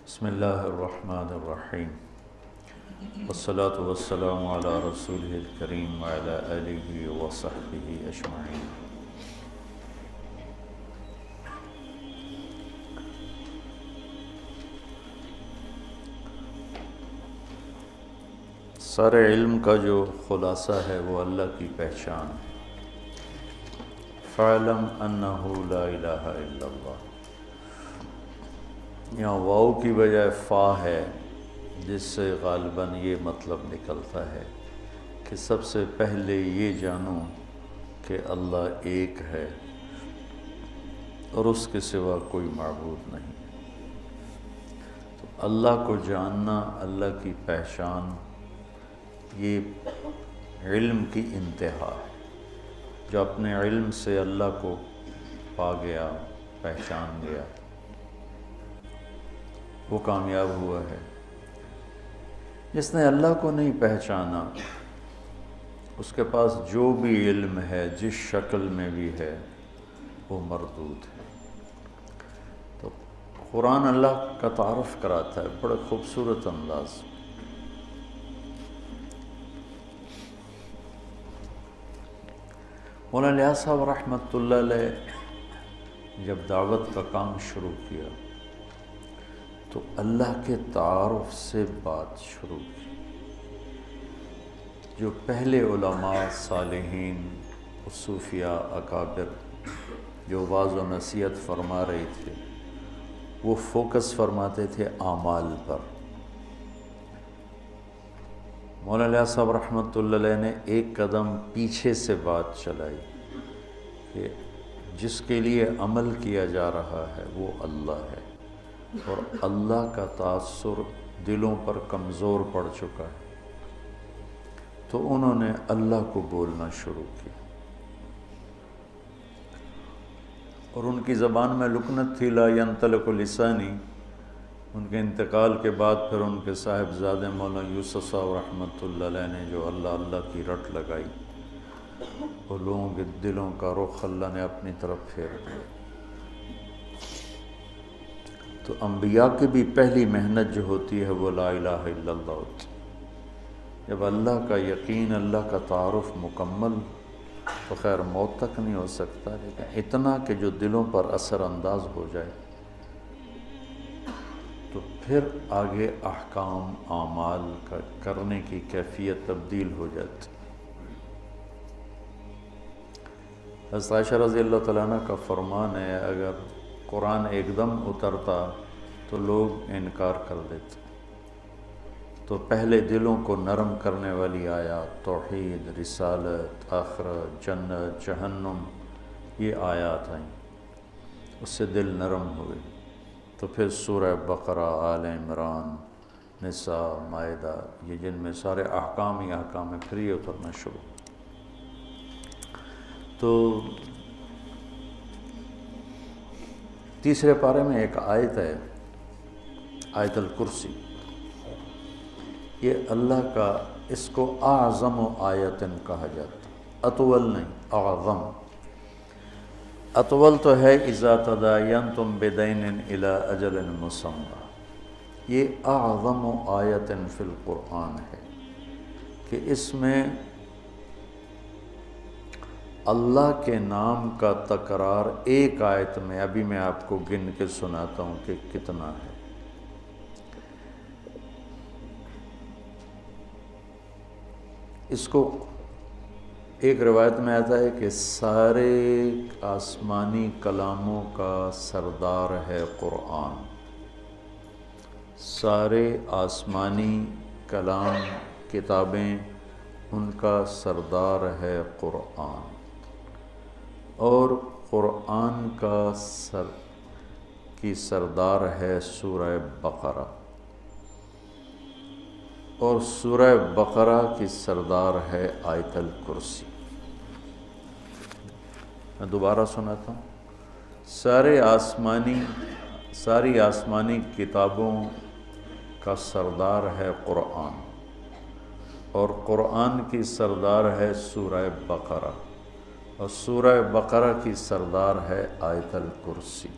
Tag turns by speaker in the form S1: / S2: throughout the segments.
S1: بسم اللہ الرحمن الرحیم والصلاة والسلام علی رسولہ الکریم وعلی آلہ وصحبہ اجمعین۔ سارے علم کا جو خلاصہ ہے وہ اللہ کی پہچان ہے۔ فَاعْلَمْ أَنَّهُ لَا إِلَٰهَ إِلَّا اللَّهُ، یہاں واو کی بجائے فا ہے، جس سے غالباً یہ مطلب نکلتا ہے کہ سب سے پہلے یہ جانو کہ اللہ ایک ہے اور اس کے سوا کوئی معبود نہیں۔ تو اللہ کو جاننا، اللہ کی پہچان، یہ علم کی انتہا ہے۔ جو اپنے علم سے اللہ کو پا گیا، پہچان گیا، وہ کامیاب ہوا ہے۔ جس نے اللہ کو نہیں پہچانا، اس کے پاس جو بھی علم ہے، جس شکل میں بھی ہے، وہ مردود ہے۔ تو قرآن اللہ کا تعارف کراتا ہے بڑے خوبصورت انداز۔ مولانا الیاس صاحب رحمۃ اللہ علیہ جب دعوت کا کام شروع کیا تو اللہ کے تعارف سے بات شروع کی۔ جو پہلے علماء، صالحین، صوفیاء، اکابر جو واعظ و نصیحت فرما رہے تھے، وہ فوکس فرماتے تھے اعمال پر۔ مولانا الیاس صاحب رحمۃ اللہ علیہ نے ایک قدم پیچھے سے بات چلائی کہ جس کے لیے عمل کیا جا رہا ہے وہ اللہ ہے، اور اللہ کا تاثر دلوں پر کمزور پڑ چکا ہے۔ تو انہوں نے اللہ کو بولنا شروع کیا، اور ان کی زبان میں لکنت تھی، لا ینطلق لسانی۔ ان کے انتقال کے بعد پھر ان کے صاحبزادے مولانا یوسف صاحب رحمۃ اللہ علیہ نے جو اللہ اللہ کی رٹ لگائی، وہ لوگوں کے دلوں کا رخ اللہ نے اپنی طرف پھیر دیا۔ تو انبیاء کی بھی پہلی محنت جو ہوتی ہے وہ لا الہ الا اللہ ہوتی ہے۔ جب اللہ کا یقین، اللہ کا تعارف مکمل، تو خیر موت تک نہیں ہو سکتا، لیکن اتنا کہ جو دلوں پر اثر انداز ہو جائے، تو پھر آگے احکام، اعمال کا کرنے کی کیفیت تبدیل ہو جاتی۔ حضرت عائشہ رضی اللہ تعالیٰ عنہ کا فرمان ہے، اگر قرآن ایک دم اترتا تو لوگ انکار کر دیتے۔ تو پہلے دلوں کو نرم کرنے والی آیات، توحید، رسالت، آخرت، جنت، جہنم، یہ آیات آئیں، اس سے دل نرم ہوئے۔ تو پھر سورہ بقرہ، آل عمران، نساء، مائدہ، یہ جن میں سارے احکام ہی احکام ہیں، پھر یہ اترنا شروع۔ تو تیسرے پارے میں ایک آیت ہے، آیت الکرسی۔ یہ اللہ کا، اس کو اعظم آیت کہا جاتا، اطول نہیں، اعظم۔ اطول تو ہے اذا تداینتم بدین الی اجل مسمی، یہ اعظم آیت فی القرآن ہے کہ اس میں اللہ کے نام کا تکرار ایک آیت میں، ابھی میں آپ کو گن کے سناتا ہوں کہ کتنا ہے۔ اس کو ایک روایت میں آتا ہے کہ سارے آسمانی کلاموں کا سردار ہے قرآن۔ سارے آسمانی کلام، کتابیں، ان کا سردار ہے قرآن، اور قرآن کی سردار ہے سورہ بقرہ، اور سورہ بقرہ کی سردار ہے آیت الکرسی۔ میں دوبارہ سناتا ہوں، ساری آسمانی کتابوں کا سردار ہے قرآن، اور قرآن کی سردار ہے سورہ بقرہ، اور سورہ بقرہ کی سردار ہے آیت الکرسی۔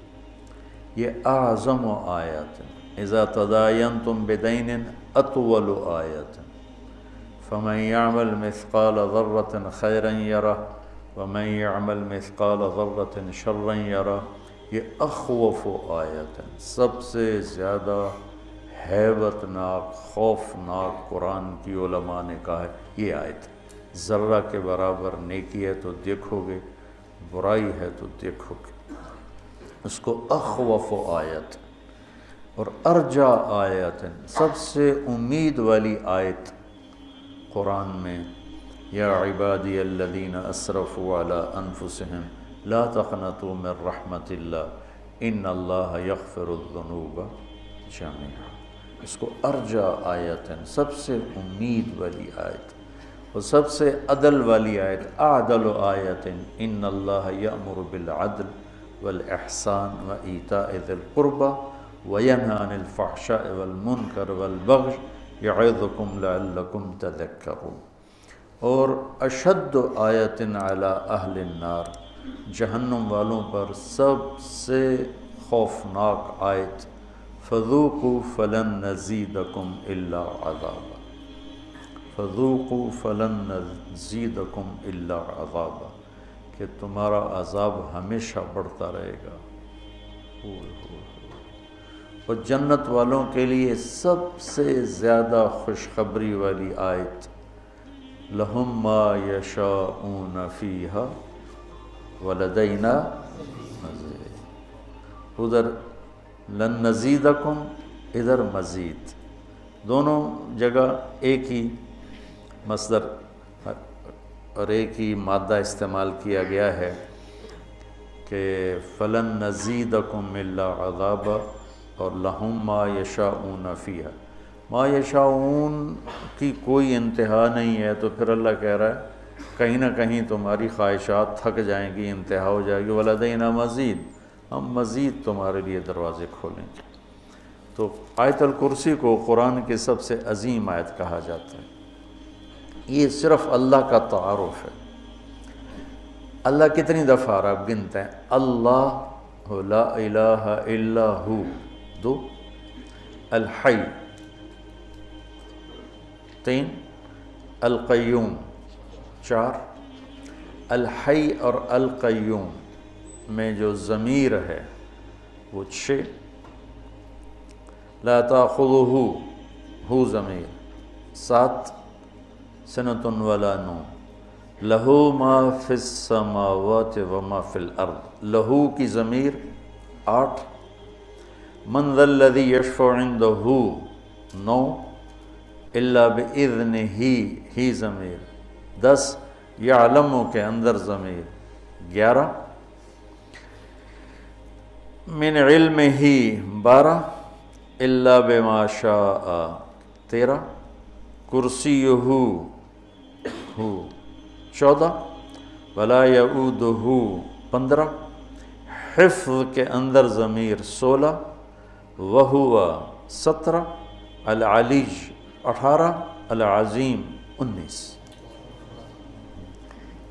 S1: یہ اعظم آیات ہیں۔ اذا تداینتم بدین اطول آیۃ فمن يعمل مثقال ذرة خیرا یرہ ومن يعمل مثقال ذرة شرا یرہ۔ یہ اخوف آیت ہے، سب سے زیادہ ہیبت ناک خوفناک قرآن کی علماء نے کہا ہے یہ آیت۔ ذرہ کے برابر نیکی ہے تو دیکھو گے، برائی ہے تو دیکھو گے، اس کو اخوف آیت اور ارجا آیت ہے، سب سے امید والی آیت قرآن میں۔ یا عبادی الذین اسرفوا علی انفسہم لا تقنطوا من رحمت اللہ ان اللہ یغفر الذنوب جميعا۔ اس کو ارجا آیت ہے، سب سے امید والی آیت اور سب سے عدل والی آیت۔ اعدل آیت ان اللہ یأمر بالعدل والاحسان وایتاء ذی القربى وینہی عن الفحشاء والمنکر والبغی یعظکم لعلکم تذکرون۔ اور اشد آیت علی اہل النار، جہنم والوں پر سب سے خوفناک آیت، فذوقوا فلن نزیدکم الا عذابا، فذوقوا فلن نزیدکم الا عذابا، کہ تمہارا عذاب ہمیشہ بڑھتا رہے گا۔ اور جنت والوں کے لیے سب سے زیادہ خوشخبری والی آیت، لہم ما یشاءون فیہا ولدینا مزید۔ ادھر لن نزیدکم، ادھر مزید، دونوں جگہ ایک ہی مصدر اور ایک ہی مادہ استعمال کیا گیا ہے کہ فلن نزیدکم الا عذابا اور لہم ما یشاءون فیہا۔ ما یشاءون کی کوئی انتہا نہیں ہے، تو پھر اللہ کہہ رہا ہے کہیں نہ کہیں تمہاری خواہشات تھک جائیں گی، انتہا ہو جائے گی، ولدینا مزید، ہم مزید تمہارے لیے دروازے کھولیں گے۔ تو آیت الکرسی کو قرآن کی سب سے عظیم آیت کہا جاتا ہے۔ یہ صرف اللہ کا تعارف ہے۔ اللہ کتنی دفعہ آپ گنتے ہیں؟ اللہ لا الہ الا ہو، دو، الحی، تین، القیوم، چار۔ الحی اور القیوم میں جو ضمیر ہے وہ 6، لا تاخذہ، ہو ضمیر 7، سنۃ ولا نوم، لہو ما فی السماوات وما فی الارض، لہو کی ضمیر 8، من ذا الذی یشفع عندہ 9، الا باذنہ، ہی ضمیر 10، یعلم کے اندر ضمیر 11، من علمہ 12، الا بما شاء 13، کرسیہ 14، ولا یعودہ 15، حفظ کے اندر ضمیر 16، وہو 17، العلی 18، العظیم 19۔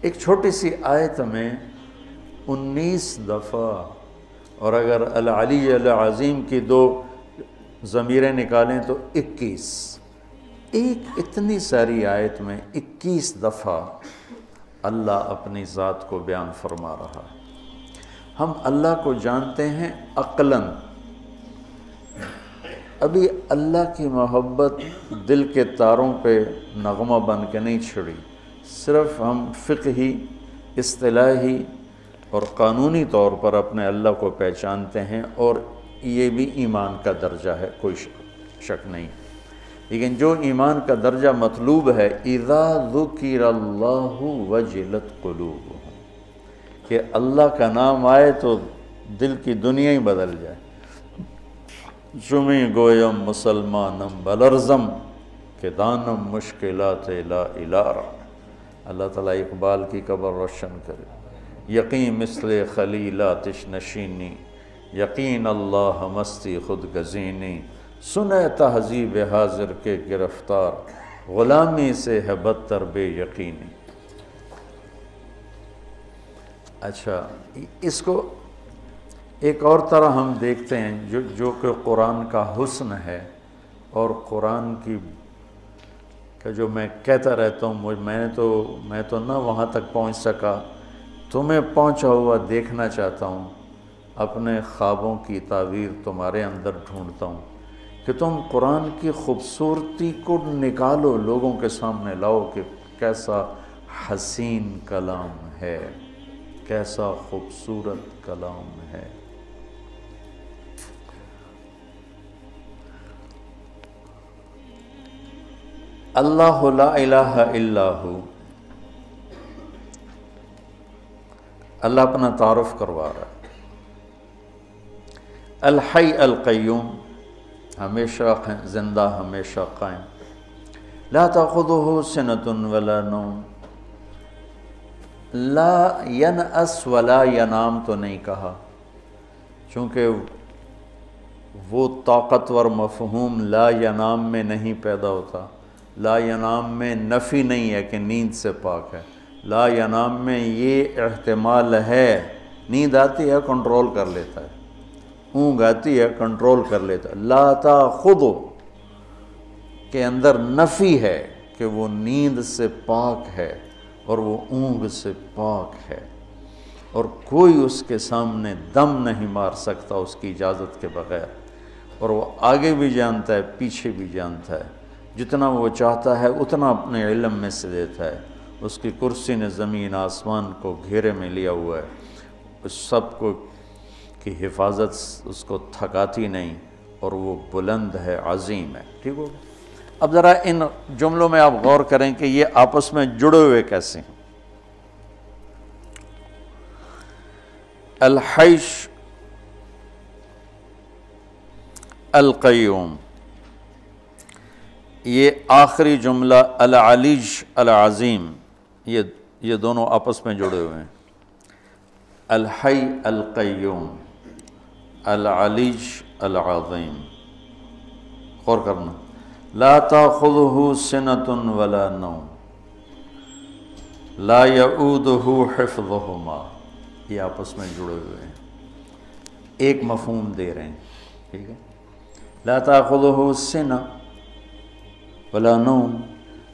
S1: ایک چھوٹی سی آیت میں 19 دفعہ، اور اگر العلی العظیم کی 2 ضمیریں نکالیں تو 21۔ ایک اتنی ساری آیت میں 21 دفعہ اللہ اپنی ذات کو بیان فرما رہا ہے۔ ہم اللہ کو جانتے ہیں عقلاً، ابھی اللہ کی محبت دل کے تاروں پہ نغمہ بن کے نہیں چھڑی، صرف ہم فقہی، اصطلاحی اور قانونی طور پر اپنے اللہ کو پہچانتے ہیں، اور یہ بھی ایمان کا درجہ ہے، کوئی شک نہیں۔ لیکن جو ایمان کا درجہ مطلوب ہے، اذا ذکر اللہ وجلت قلوبہم، کہ اللہ کا نام آئے تو دل کی دنیا ہی بدل جائے۔ چمی گویم مسلمانم بلرزم، کہ دانم مشکلات لا الارا۔ اللہ تعالیٰ اقبال کی قبر روشن کرے۔ یقین مثل خلیل آتش نشینی، یقین اللہ مستی خود گزینی، سنے تہذیب حاضر کے گرفتار، غلامی سے ہے بدتر بے یقینی۔ اچھا، ایک اور طرح ہم دیکھتے ہیں جو کہ قرآن کا حسن ہے، اور قرآن کی کہ جو میں کہتا رہتا ہوں، میں تو نہ وہاں تک پہنچ سکا، تمہیں پہنچا ہوا دیکھنا چاہتا ہوں، اپنے خوابوں کی تعبیر تمہارے اندر ڈھونڈتا ہوں کہ تم قرآن کی خوبصورتی کو نکالو، لوگوں کے سامنے لاؤ کہ کیسا حسین کلام ہے، کیسا خوبصورت کلام ہے۔ اللہ لا الہ الا ہو، اللہ اپنا تعارف کروا رہا ہے۔ الحی القیوم، ہمیشہ زندہ، ہمیشہ قائم۔ لا تأخذہ سنۃ ولا نوم، لا ینأس ولا ینام تو نہیں کہا، چونکہ وہ طاقتور مفہوم لا ینام میں نہیں پیدا ہوتا۔ لا ینام میں نفی نہیں ہے کہ نیند سے پاک ہے، لا ینام میں یہ احتمال ہے، نیند آتی ہے کنٹرول کر لیتا ہے، اونگ آتی ہے کنٹرول کر لیتا ہے۔ لا تأخذہ کے اندر نفی ہے کہ وہ نیند سے پاک ہے اور وہ اونگ سے پاک ہے، اور کوئی اس کے سامنے دم نہیں مار سکتا اس کی اجازت کے بغیر، اور وہ آگے بھی جانتا ہے پیچھے بھی جانتا ہے، جتنا وہ چاہتا ہے اتنا اپنے علم میں سے دیتا ہے۔ اس کی کرسی نے زمین آسمان کو گھیرے میں لیا ہوا ہے، اس سب کو کی حفاظت اس کو تھکاتی نہیں، اور وہ بلند ہے، عظیم ہے۔ ٹھیک ہو؟ اب ذرا ان جملوں میں آپ غور کریں کہ یہ آپس میں جڑے ہوئے کیسے ہیں۔ الحیش القیوم، یہ آخری جملہ العلیج العظیم، یہ دونوں آپس میں جڑے ہوئے ہیں۔ الحی القیوم، العلیج العظیم، غور کرنا۔ لا تأخذہ سنۃ ولا نوم، لا یؤودہ حفظہما، یہ آپس میں جڑے ہوئے ہیں، ایک مفہوم دے رہے ہیں۔ ٹھیک ہے، لا تأخذہ سنہ ولا نوم،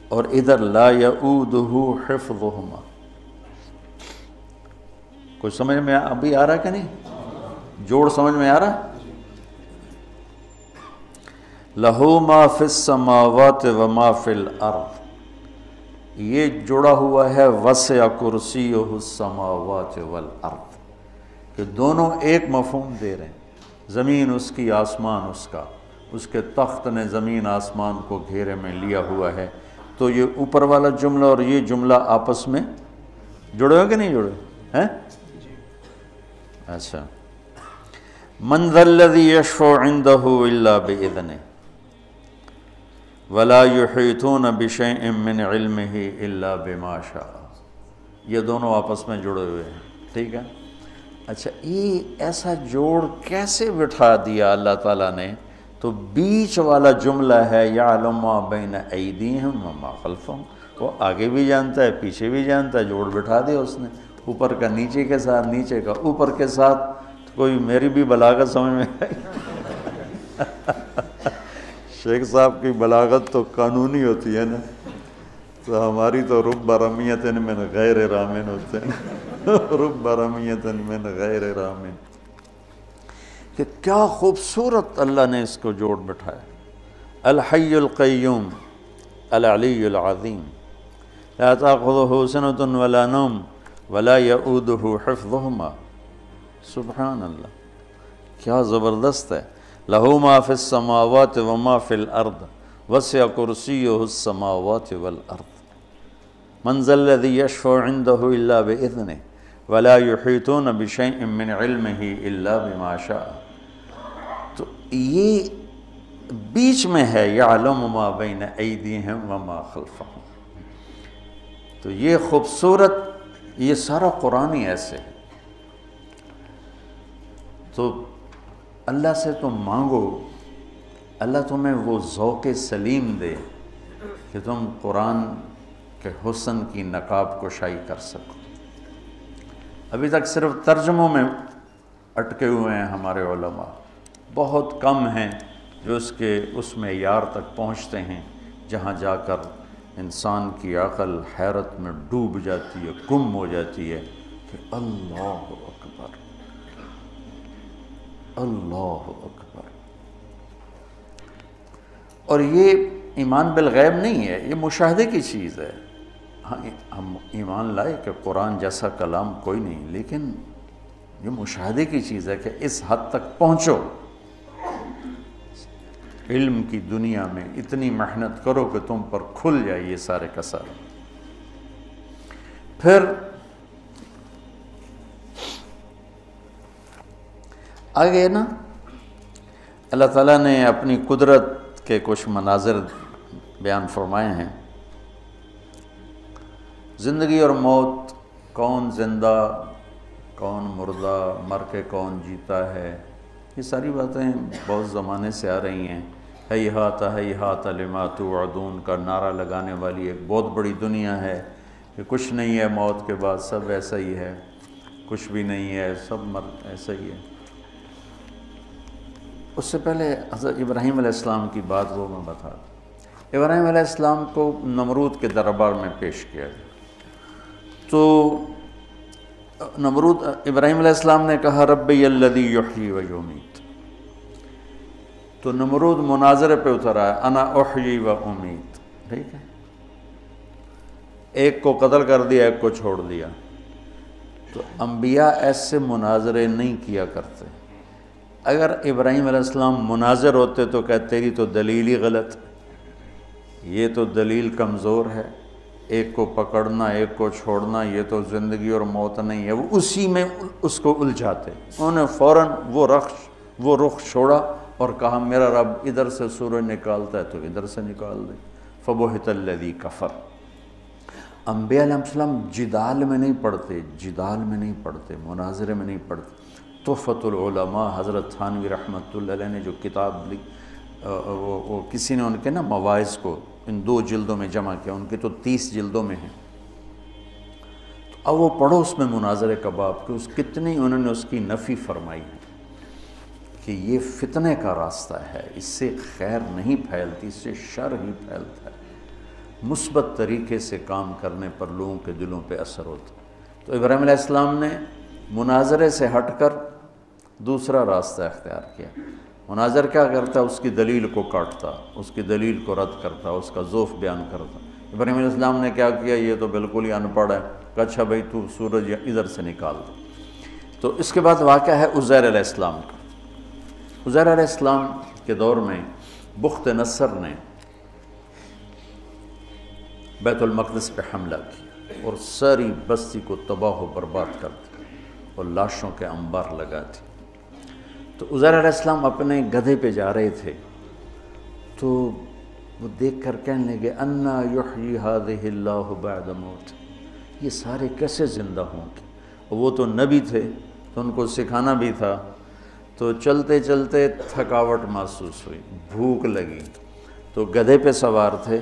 S1: اور ادھر لا یؤودہ حفظہما۔ کچھ سمجھ میں ابھی آ رہا کہ نہیں؟ جوڑ سمجھ میں آ رہا؟ لہو ما فی السماوات وما فی الارض، یہ جڑا ہوا ہے وسع کرسیہ السماوات والارض، کہ دونوں ایک مفہوم دے رہے ہیں۔ زمین اس کی، آسمان اس کا، اس کے تخت نے زمین آسمان کو گھیرے میں لیا ہوا ہے۔ تو یہ اوپر والا جملہ اور یہ جملہ آپس میں جڑے ہو کہ نہیں جڑے ہیں؟ اچھا، من ذا الذی یشفع عندہ الا بإذنہ ولا یحیطون بشیء من علمہ الا بما شاء، یہ دونوں آپس میں جڑے ہوئے ہیں۔ ٹھیک ہے، اچھا یہ ایسا جوڑ کیسے بٹھا دیا اللہ تعالیٰ نے؟ تو بیچ والا جملہ ہے یعلم ما بین ایدیہم وما خلفہم، وہ آگے بھی جانتا ہے پیچھے بھی جانتا ہے، جوڑ بٹھا دیا اس نے، اوپر کا نیچے کے ساتھ، نیچے کا اوپر کے ساتھ۔ کوئی میری بھی بلاغت سمجھ میں آئی؟ شیخ صاحب کی بلاغت تو قانونی ہوتی ہے نا، تو ہماری تو رب رمیۃ من غیر رامن ہوتے ہیں، رب رمیۃ من غیر رامن، کہ کیا خوبصورت اللہ نے اس کو جوڑ بٹھایا۔ الحی القیوم العلی العظیم، لا تأخذہ سنۃ ولا نوم ولا یؤودہ حفظہما، سبحان اللہ، کیا زبردست ہے۔ لہ ما فی السماوات وما فی الارض وسع کرسیہ السماوات والارض من ذا الذی یشفع عندہ الا بإذنہ ولا یحیطون بشیء من علمہ الا بما شاء۔ تو یہ بیچ میں ہے یعلم ما بین ایدیہم وما خلفہم، تو یہ خوبصورت، یہ سارا قرآن ہی ایسے ہے۔ تو اللہ سے تم مانگو، اللہ تمہیں وہ ذوق سلیم دے کہ تم قرآن کے حسن کی نقاب کشائی کر سکو۔ ابھی تک صرف ترجموں میں اٹکے ہوئے ہیں ہمارے علماء، بہت کم ہیں جو اس معیار تک پہنچتے ہیں جہاں جا کر انسان کی عقل حیرت میں ڈوب جاتی ہے، گم ہو جاتی ہے کہ اللہ اکبر، اللہ اکبر۔ اور یہ ایمان بالغیب نہیں ہے، یہ مشاہدے کی چیز ہے۔ ہاں ہم ایمان لائے کہ قرآن جیسا کلام کوئی نہیں، لیکن یہ مشاہدے کی چیز ہے کہ اس حد تک پہنچو، علم کی دنیا میں اتنی محنت کرو کہ تم پر کھل جائے یہ سارے کا سارے۔ پھر آگے نا اللہ تعالیٰ نے اپنی قدرت کے کچھ مناظر بیان فرمائے ہیں، زندگی اور موت، کون زندہ کون مردہ، مر کے کون جیتا ہے، یہ ساری باتیں بہت زمانے سے آ رہی ہیں۔ ہیہات ہیہات لما توعدون کا نعرہ لگانے والی ایک بہت بڑی دنیا ہے کہ کچھ نہیں ہے موت کے بعد، سب ایسا ہی ہے، کچھ بھی نہیں ہے، سب ایسا ہی ہے۔ اس سے پہلے حضرت ابراہیم علیہ السلام کی بات وہ میں بتا دوں۔ ابراہیم علیہ السلام کو نمرود کے دربار میں پیش کیا گیا تو نمرود ابراہیم علیہ السلام نے کہا ربی الذی یحیی و یمیت، تو نمرود مناظرے پہ اتر آیا انا احیی و امیت، ٹھیک ہے، ایک کو قتل کر دیا، ایک کو چھوڑ دیا۔ تو انبیاء ایسے مناظرے نہیں کیا کرتے۔ اگر ابراہیم علیہ السلام مناظر ہوتے تو کہتے تیری تو دلیل ہی غلط، یہ تو دلیل کمزور ہے، ایک کو پکڑنا ایک کو چھوڑنا یہ تو زندگی اور موت نہیں ہے، وہ اسی میں اس کو الجھاتے۔ انہوں نے فوراً وہ رخ چھوڑا اور کہا میرا رب ادھر سے سورج نکالتا ہے تو ادھر سے نکال دے۔ فبہت الذی کفر۔ انبیاء علیہ السلام جدال میں نہیں پڑھتے، مناظرے میں نہیں پڑھتے۔ تحفۃ العلماء حضرت تھانوی رحمۃ اللہ علیہ نے جو کتاب وہ کسی نے ان کے نا مواعظ کو ان 2 جلدوں میں جمع کیا، ان کے تو 30 جلدوں میں ہیں، تو اب وہ پڑھو اس میں مناظرے کا باب کہ کتنی انہوں نے اس کی نفی فرمائی ہے کہ یہ فتنے کا راستہ ہے، اس سے خیر نہیں پھیلتی، اس سے شر ہی پھیلتا ہے، مثبت طریقے سے کام کرنے پر لوگوں کے دلوں پہ اثر ہوتا ہے۔ تو ابراہیم علیہ السلام نے مناظرے سے ہٹ کر دوسرا راستہ اختیار کیا۔ مناظر کیا کرتا، اس کی دلیل کو کاٹتا، اس کی دلیل کو رد کرتا، اس کا ذوف بیان کرتا۔ ابراہیم علیہ السلام نے کیا کیا، یہ تو بالکل ہی ان پڑھ ہے، کہ اچھا بھائی تو سورج ادھر سے نکال دے۔ تو اس کے بعد واقعہ ہے عزیر علیہ السلام کا۔ عزیر علیہ السلام کے دور میں بخت نصر نے بیت المقدس پہ حملہ کیا اور ساری بستی کو تباہ و برباد کر دیا اور لاشوں کے انبار لگا دی۔ تو عزیر علیہ السلام اپنے گدھے پہ جا رہے تھے تو وہ دیکھ کر کہنے لگے انا یحیی ہذہ اللہ بعد موت، یہ سارے کیسے زندہ ہوں گے؟ وہ تو نبی تھے تو ان کو سکھانا بھی تھا۔ تو چلتے چلتے تھکاوٹ محسوس ہوئی، بھوک لگی، تو گدھے پہ سوار تھے،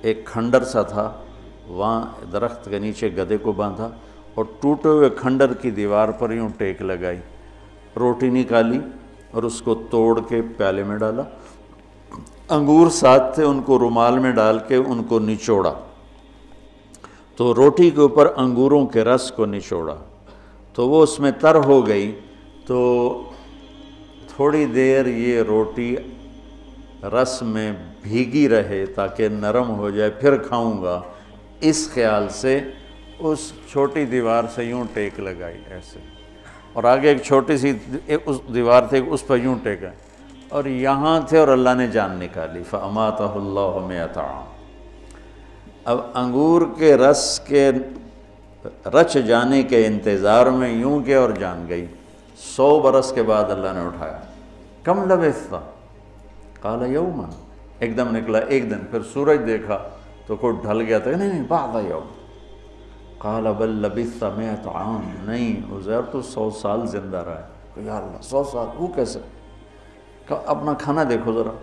S1: ایک کھنڈر سا تھا، وہاں درخت کے نیچے گدھے کو باندھا اور ٹوٹے ہوئے کھنڈر کی دیوار پر یوں ٹیک لگائی، روٹی نکالی اور اس کو توڑ کے پیالے میں ڈالا، انگور ساتھ تھے ان کو رومال میں ڈال کے ان کو نچوڑا، تو روٹی کے اوپر انگوروں کے رس کو نچوڑا تو وہ اس میں تر ہو گئی، تو تھوڑی دیر یہ روٹی رس میں بھیگی رہے تاکہ نرم ہو جائے، پھر کھاؤں گا، اس خیال سے اس چھوٹی دیوار سے یوں ٹیک لگائی ایسے، اور آگے ایک چھوٹی سی اس دیوار تھے اس پر یوں ٹیکا، اور یہاں تھے اور اللہ نے جان نکالی۔ فَأَمَاتَهُ اللَّهُ مِئَةَ عَامٍ۔ اب انگور کے رس کے رچ جانے کے انتظار میں یوں کیا اور جان گئی۔ 100 برس کے بعد اللہ نے اٹھایا۔ کم لبثت؟ قال یوما، ایک دم نکلا ایک دن، پھر سورج دیکھا تو کوئی ڈھل گیا تھا، نہیں بعد یوم۔ قال بل لبثت 100 عام، نہیں عزیر تو 100 سال زندہ رہا ہے۔ کہ یا اللہ 100 سال، وہ کیسے؟ کہ اپنا کھانا دیکھو ذرا،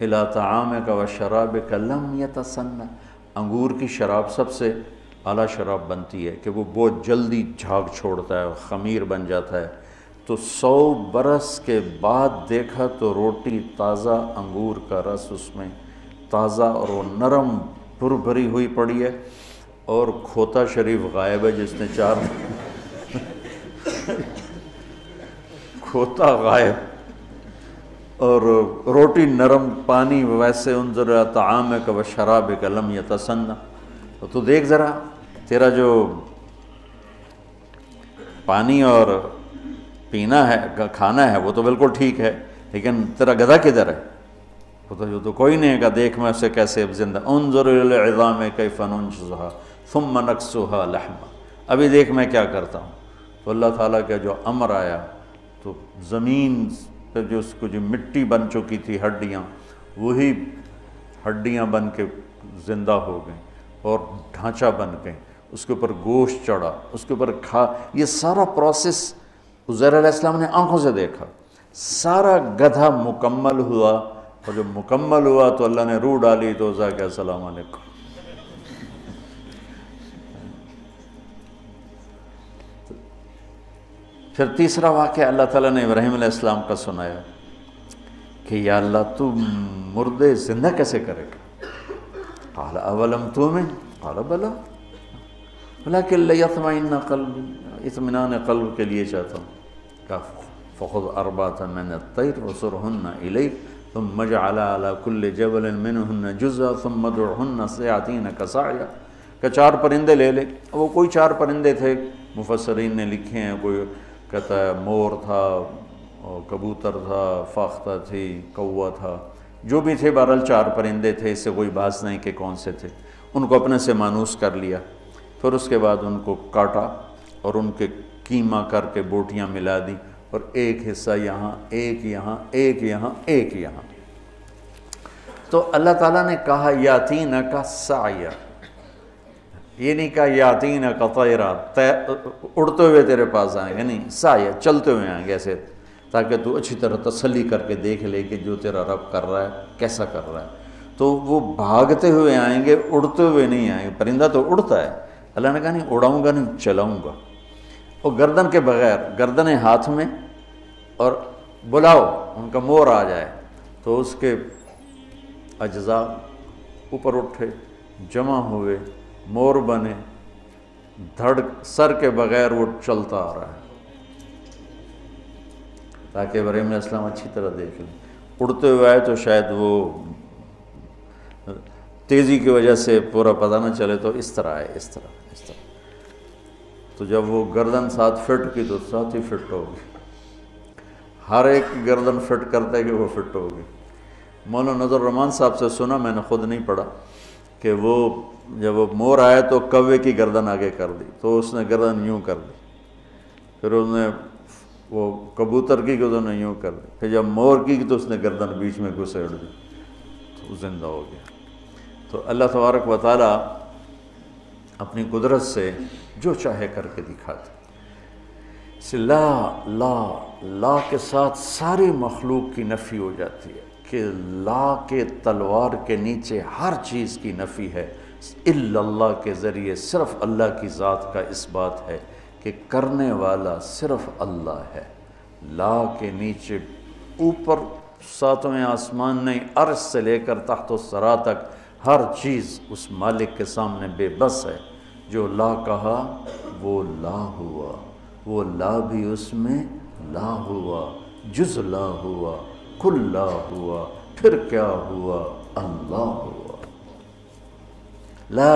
S1: الی طعامک و شرابک لم یتسنہ، انگور کی شراب سب سے اعلیٰ شراب بنتی ہے کہ وہ بہت جلدی جھاگ چھوڑتا ہے، خمیر بن جاتا ہے، تو 100 برس کے بعد دیکھا تو روٹی تازہ، انگور کا رس اس میں تازہ، اور وہ نرم پر بھری ہوئی پڑی ہے، اور کھوتا شریف غائب ہے جس نے 4 کھوتا غائب اور روٹی نرم، پانی ویسے انظر طعامک و شرابک لم یتسنہ۔ تو دیکھ ذرا تیرا جو پانی اور پینا ہے، کھانا ہے، وہ تو بالکل ٹھیک ہے، لیکن تیرا گدھا کدھر ہے؟ وہ تو کوئی نہیں ہے کہ دیکھ میں اسے کیسے زندہ، انظر الی العظام کیف ننشزها ثم نکسوها لحما، ابھی دیکھ میں کیا کرتا ہوں۔ تو اللہ تعالیٰ کا جو امر آیا تو زمین پہ جو اس کو جو مٹی بن چکی تھی ہڈیاں، وہی ہڈیاں بن کے زندہ ہو گئیں اور ڈھانچہ بن گئیں، اس کے اوپر گوشت چڑھا، اس کے اوپر یہ سارا پروسیس عزیر علیہ السلام نے آنکھوں سے دیکھا، سارا گدھا مکمل ہوا، اور جب مکمل ہوا تو اللہ نے روح ڈالی تو عزیز کہ السلام علیکم۔ پھر تیسرا واقعہ اللہ تعالیٰ نے ابراہیم علیہ السلام کا سنایا کہ یا اللہ تو مردے زندہ کیسے کرے گا؟ قال اولم تؤمن قال بلا ولکن لیطمئن قلبی، اطمینان قلب کے لیے چاہتا ہوں۔ کہا فخذ اربعۃ من الطیر وصرہن الیک ثم اجعل علی کل جبل منہن جزءا ثم ادعہن یأتینک سعیا، کہ 4 پرندے لے لے۔ وہ کوئی 4 پرندے تھے، مفسرین نے لکھے ہیں، کوئی کہتا ہے مور تھا، کبوتر تھا، فاختہ تھی، کوا تھا، جو بھی تھے، بہرحال 4 پرندے تھے، اس سے کوئی بحث نہیں کہ کون سے تھے۔ ان کو اپنے سے مانوس کر لیا، پھر اس کے بعد ان کو کاٹا اور ان کے کیما کر کے بوٹیاں ملا دی، اور ایک حصہ یہاں، ایک یہاں، ایک یہاں، ایک یہاں۔ تو اللہ تعالیٰ نے کہا یاتینک سعیا، یہ نہیں کہا یاتینک طیرا، اڑتے ہوئے تیرے پاس آئیں گے، نہیں، سعیا، چلتے ہوئے آئیں گے ایسے، تاکہ تو اچھی طرح تسلی کر کے دیکھ لے کہ جو تیرا رب کر رہا ہے کیسا کر رہا ہے۔ تو وہ بھاگتے ہوئے آئیں گے، اڑتے ہوئے نہیں آئیں گے۔ پرندہ تو اڑتا ہے، اللہ نے کہا نہیں اڑاؤں گا، نہیں چلاؤں گا، اور گردن کے بغیر، گردنیں ہاتھ میں، اور بلاؤ ان کا مور آ جائے تو اس کے اجزاء اوپر اٹھے، جمع ہوئے، مور بنے، سر کے بغیر وہ چلتا آ رہا ہے، تاکہ ابراہیم علیہ السلام اچھی طرح دیکھ لیں۔ اڑتے ہوئے آئے تو شاید وہ تیزی کی وجہ سے پورا پتہ نہ چلے، تو اس طرح آئے، اس طرح۔ تو جب وہ گردن ساتھ فٹ کی تو ساتھ ہی فٹ ہوگی، ہر ایک کی گردن فٹ کرتا ہے کہ وہ فٹ ہوگی۔ مولانا نظر الرحمان صاحب سے سنا، میں نے خود نہیں پڑھا، کہ وہ جب وہ مور آیا تو کوے کی گردن آگے کر دی، تو اس نے گردن یوں کر دی، پھر اس نے وہ کبوتر کی گردن یوں کر دی، پھر جب مور کی تو اس نے گردن بیچ میں گھسیڑ دی، تو زندہ ہو گیا۔ تو اللہ تبارک و تعالیٰ اپنی قدرت سے جو چاہے کر کے دکھاتے۔ لا کے ساتھ ساری مخلوق کی نفی ہو جاتی ہے، کہ لا کے تلوار کے نیچے ہر چیز کی نفی ہے، الا اللہ کے ذریعے صرف اللہ کی ذات کا اس بات ہے کہ کرنے والا صرف اللہ ہے۔ لا کے نیچے اوپر 7ویں آسمان نہیں، عرش سے لے کر تحت الثری تک ہر چیز اس مالک کے سامنے بے بس ہے۔ جو لا کہا وہ لا ہوا، وہ لا بھی اس میں لا ہوا، جز لا ہوا، کل لا ہوا، پھر کیا ہوا؟ اللہ ہوا۔ لا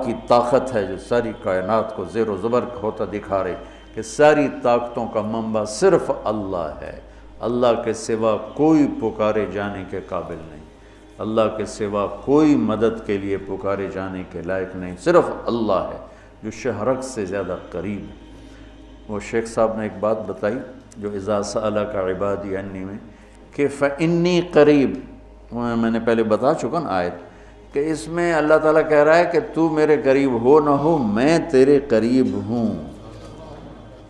S1: کی طاقت ہے جو ساری کائنات کو زیر و زبر ہوتا دکھا رہی کہ ساری طاقتوں کا منبع صرف اللہ ہے، اللہ کے سوا کوئی پکارے جانے کے قابل نہیں، اللہ کے سوا کوئی مدد کے لیے پکارے جانے کے لائق نہیں، صرف اللہ ہے جو شہرک سے زیادہ قریب ہے۔ وہ شیخ صاحب نے ایک بات بتائی جو اذا سألک عبادی انی میں، کہ فإنی قریب، میں نے پہلے بتا چکا نا آیت، کہ اس میں اللہ تعالیٰ کہہ رہا ہے کہ تو میرے قریب ہو نہ ہو، میں تیرے قریب ہوں۔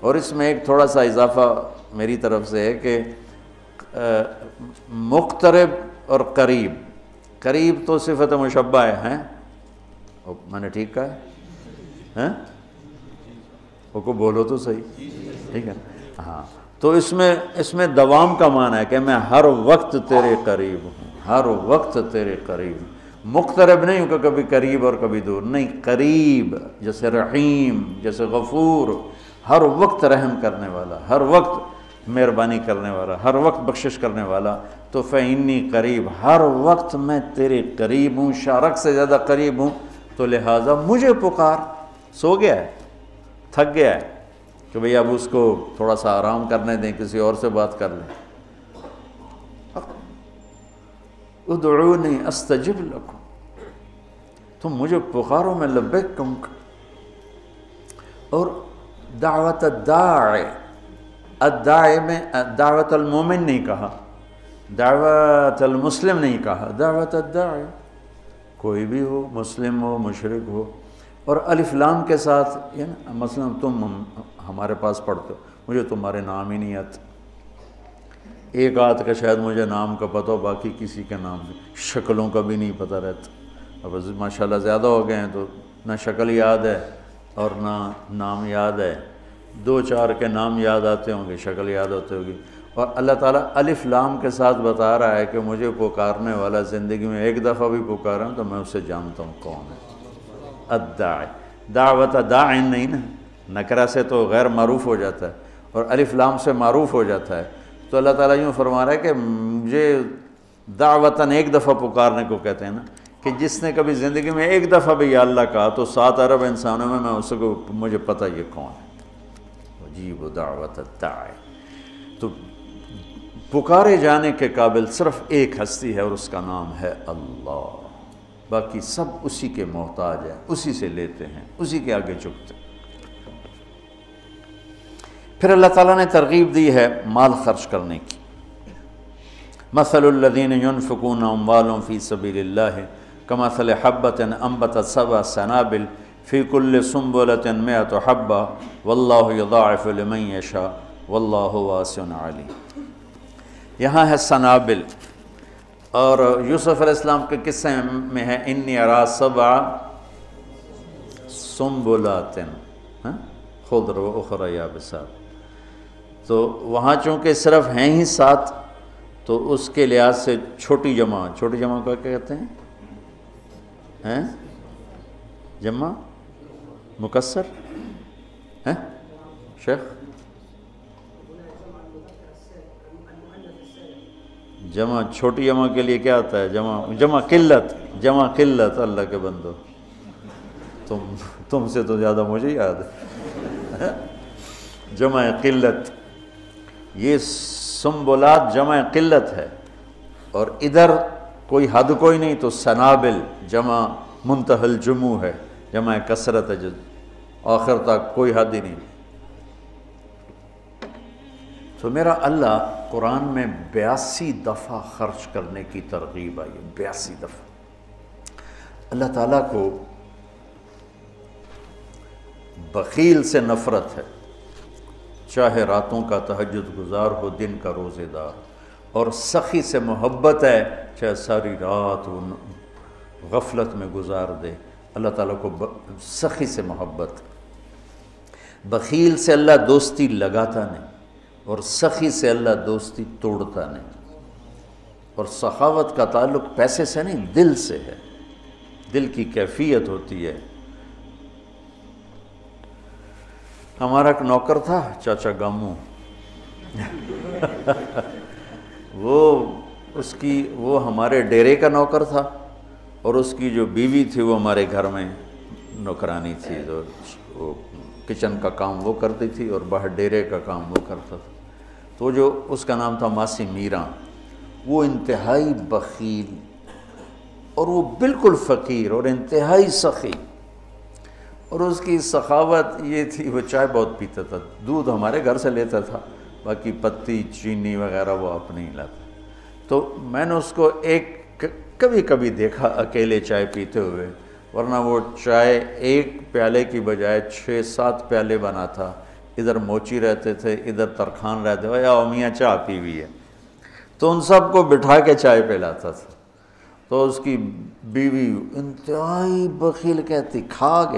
S1: اور اس میں ایک تھوڑا سا اضافہ میری طرف سے ہے کہ مقترب اور قریب، قریب تو صفت مشبہ ہیں، میں نے ٹھیک کہا ہے؟ وہ کو بولو تو صحیح، ٹھیک ہے؟ ہاں، تو اس میں دوام کا معنی ہے کہ میں ہر وقت تیرے قریب ہوں، ہر وقت تیرے قریب ہوں، مقترب نہیں ہوں کہ کبھی قریب اور کبھی دور، نہیں، قریب، جیسے رحیم، جیسے غفور، ہر وقت رحم کرنے والا، ہر وقت مہربانی کرنے والا، ہر وقت بخشش کرنے والا۔ تو فإنی قریب، ہر وقت میں تیرے قریب ہوں، شارک سے زیادہ قریب ہوں، تو لہٰذا مجھے پکار۔ سو گیا ہے، تھک گیا ہے کہ بھئی اب اس کو تھوڑا سا آرام کرنے دیں، کسی اور سے بات کر لیں، ادعونی استجب لکم، تم مجھے پکارو میں لبیک کہوں گا۔ اور دعوت الداعی میں دعوت المومن نہیں کہا، دعوت المسلم نہیں کہا، دعوت الداعی، کوئی بھی ہو، مسلم ہو، مشرک ہو۔ اور الف لام کے ساتھ، مثلا تم ہمارے پاس پڑھتے ہو، مجھے تمہارے نام ہی نہیں آتے، ایک آدھ کا شاید مجھے نام کا پتہ ہو، باقی کسی کے نام شکلوں کا بھی نہیں پتہ رہتا۔ اب ماشاءاللہ زیادہ ہو گئے ہیں تو نہ شکل یاد ہے اور نہ نام یاد ہے، دو چار کے نام یاد آتے ہوں گے، شکل یاد ہوتے ہوگی۔ اور اللہ تعالیٰ الف لام کے ساتھ بتا رہا ہے کہ مجھے پکارنے والا زندگی میں ایک دفعہ بھی پکارا ہوں تو میں اسے جانتا ہوں کون ہے۔ الداعی، دعوت داعٍ نہیں نا، نکرہ سے تو غیر معروف ہو جاتا ہے اور الف لام سے معروف ہو جاتا ہے۔ تو اللہ تعالیٰ یوں فرما رہا ہے کہ مجھے دعوتاً ایک دفعہ پکارنے کو کہتے ہیں نا، کہ جس نے کبھی زندگی میں ایک دفعہ بھی یا اللہ کہا تو 7 ارب انسانوں میں اس کو مجھے پتہ یہ کون ہے۔ عجیب دعوت الداعی۔ تو پکارے جانے کے قابل صرف ایک ہستی ہے اور اس کا نام ہے اللہ، باقی سب اسی کے محتاج ہیں، اسی سے لیتے ہیں، اسی کے آگے جھکتے ہیں۔ پھر اللہ تعالیٰ نے ترغیب دی ہے مال خرچ کرنے کی۔ مثل الذین ينفقون اموالهم فی سبیل اللہ کمثل حبۃ انبتت 7 سنابل فی کل سنبلۃ 100 حبۃ واللہ یضاعف لمن یشاء واللہ واسع علیم۔ یہاں ہے سنابل، اور یوسف علیہ السلام کے قصے میں ہے انی ارا 7 سنبلات خضر و اخری یابسات۔ تو وہاں چونکہ صرف ہیں ہی 7 تو اس کے لحاظ سے چھوٹی جمع کو کیا کہتے ہیں؟ جمع مکسر ہیں شیخ؟ جمع چھوٹی جمع کے لیے کیا آتا ہے؟ جمع قلت، اللہ کے بندو تم سے تو زیادہ مجھے یاد ہے۔ جمع قلت، یہ سنبلات جمع قلت ہے، اور ادھر کوئی حد کوئی نہیں تو سنابل جمع منتہی الجموع ہے، جمع کثرت ہے، آخر تک کوئی حد ہی نہیں۔ تو میرا اللہ قرآن میں 82 دفعہ خرچ کرنے کی ترغیب آئی ہے، 82 دفعہ۔ اللہ تعالیٰ کو بخیل سے نفرت ہے، چاہے راتوں کا تہجد گزار ہو، دن کا روزے دار، اور سخی سے محبت ہے، چاہے ساری رات وہ غفلت میں گزار دے، اللہ تعالیٰ کو سخی سے محبت۔ بخیل سے اللہ دوستی لگاتا نہیں، اور سخی سے اللہ دوستی توڑتا نہیں۔ اور سخاوت کا تعلق پیسے سے نہیں، دل سے ہے، دل کی کیفیت ہوتی ہے۔ ہمارا ایک نوکر تھا چاچا گامو، وہ ہمارے ڈیرے کا نوکر تھا، اور اس کی جو بیوی تھی وہ ہمارے گھر میں نوکرانی تھی، تو وہ کچن کا کام وہ کرتی تھی اور باہر ڈیرے کا کام وہ کرتا تھا۔ تو جو اس کا نام تھا ماسی میرا، وہ انتہائی بخیل اور وہ بالکل فقیر اور انتہائی سخی، اور اس کی سخاوت یہ تھی وہ چائے بہت پیتا تھا، دودھ ہمارے گھر سے لیتا تھا، باقی پتی چینی وغیرہ وہ اپنے ہی لاتا۔ تو میں نے اس کو کبھی کبھی دیکھا اکیلے چائے پیتے ہوئے، ورنہ وہ چائے ایک پیالے کی بجائے 6-7 پیالے بناتا، ادھر موچی رہتے تھے، ادھر ترخان رہتے تھے، یا میاں چائے پی ہوئی ہے، تو ان سب کو بٹھا کے چائے پلاتا تھا۔ تو اس کی بیوی انتہائی بخیل کہتی کھا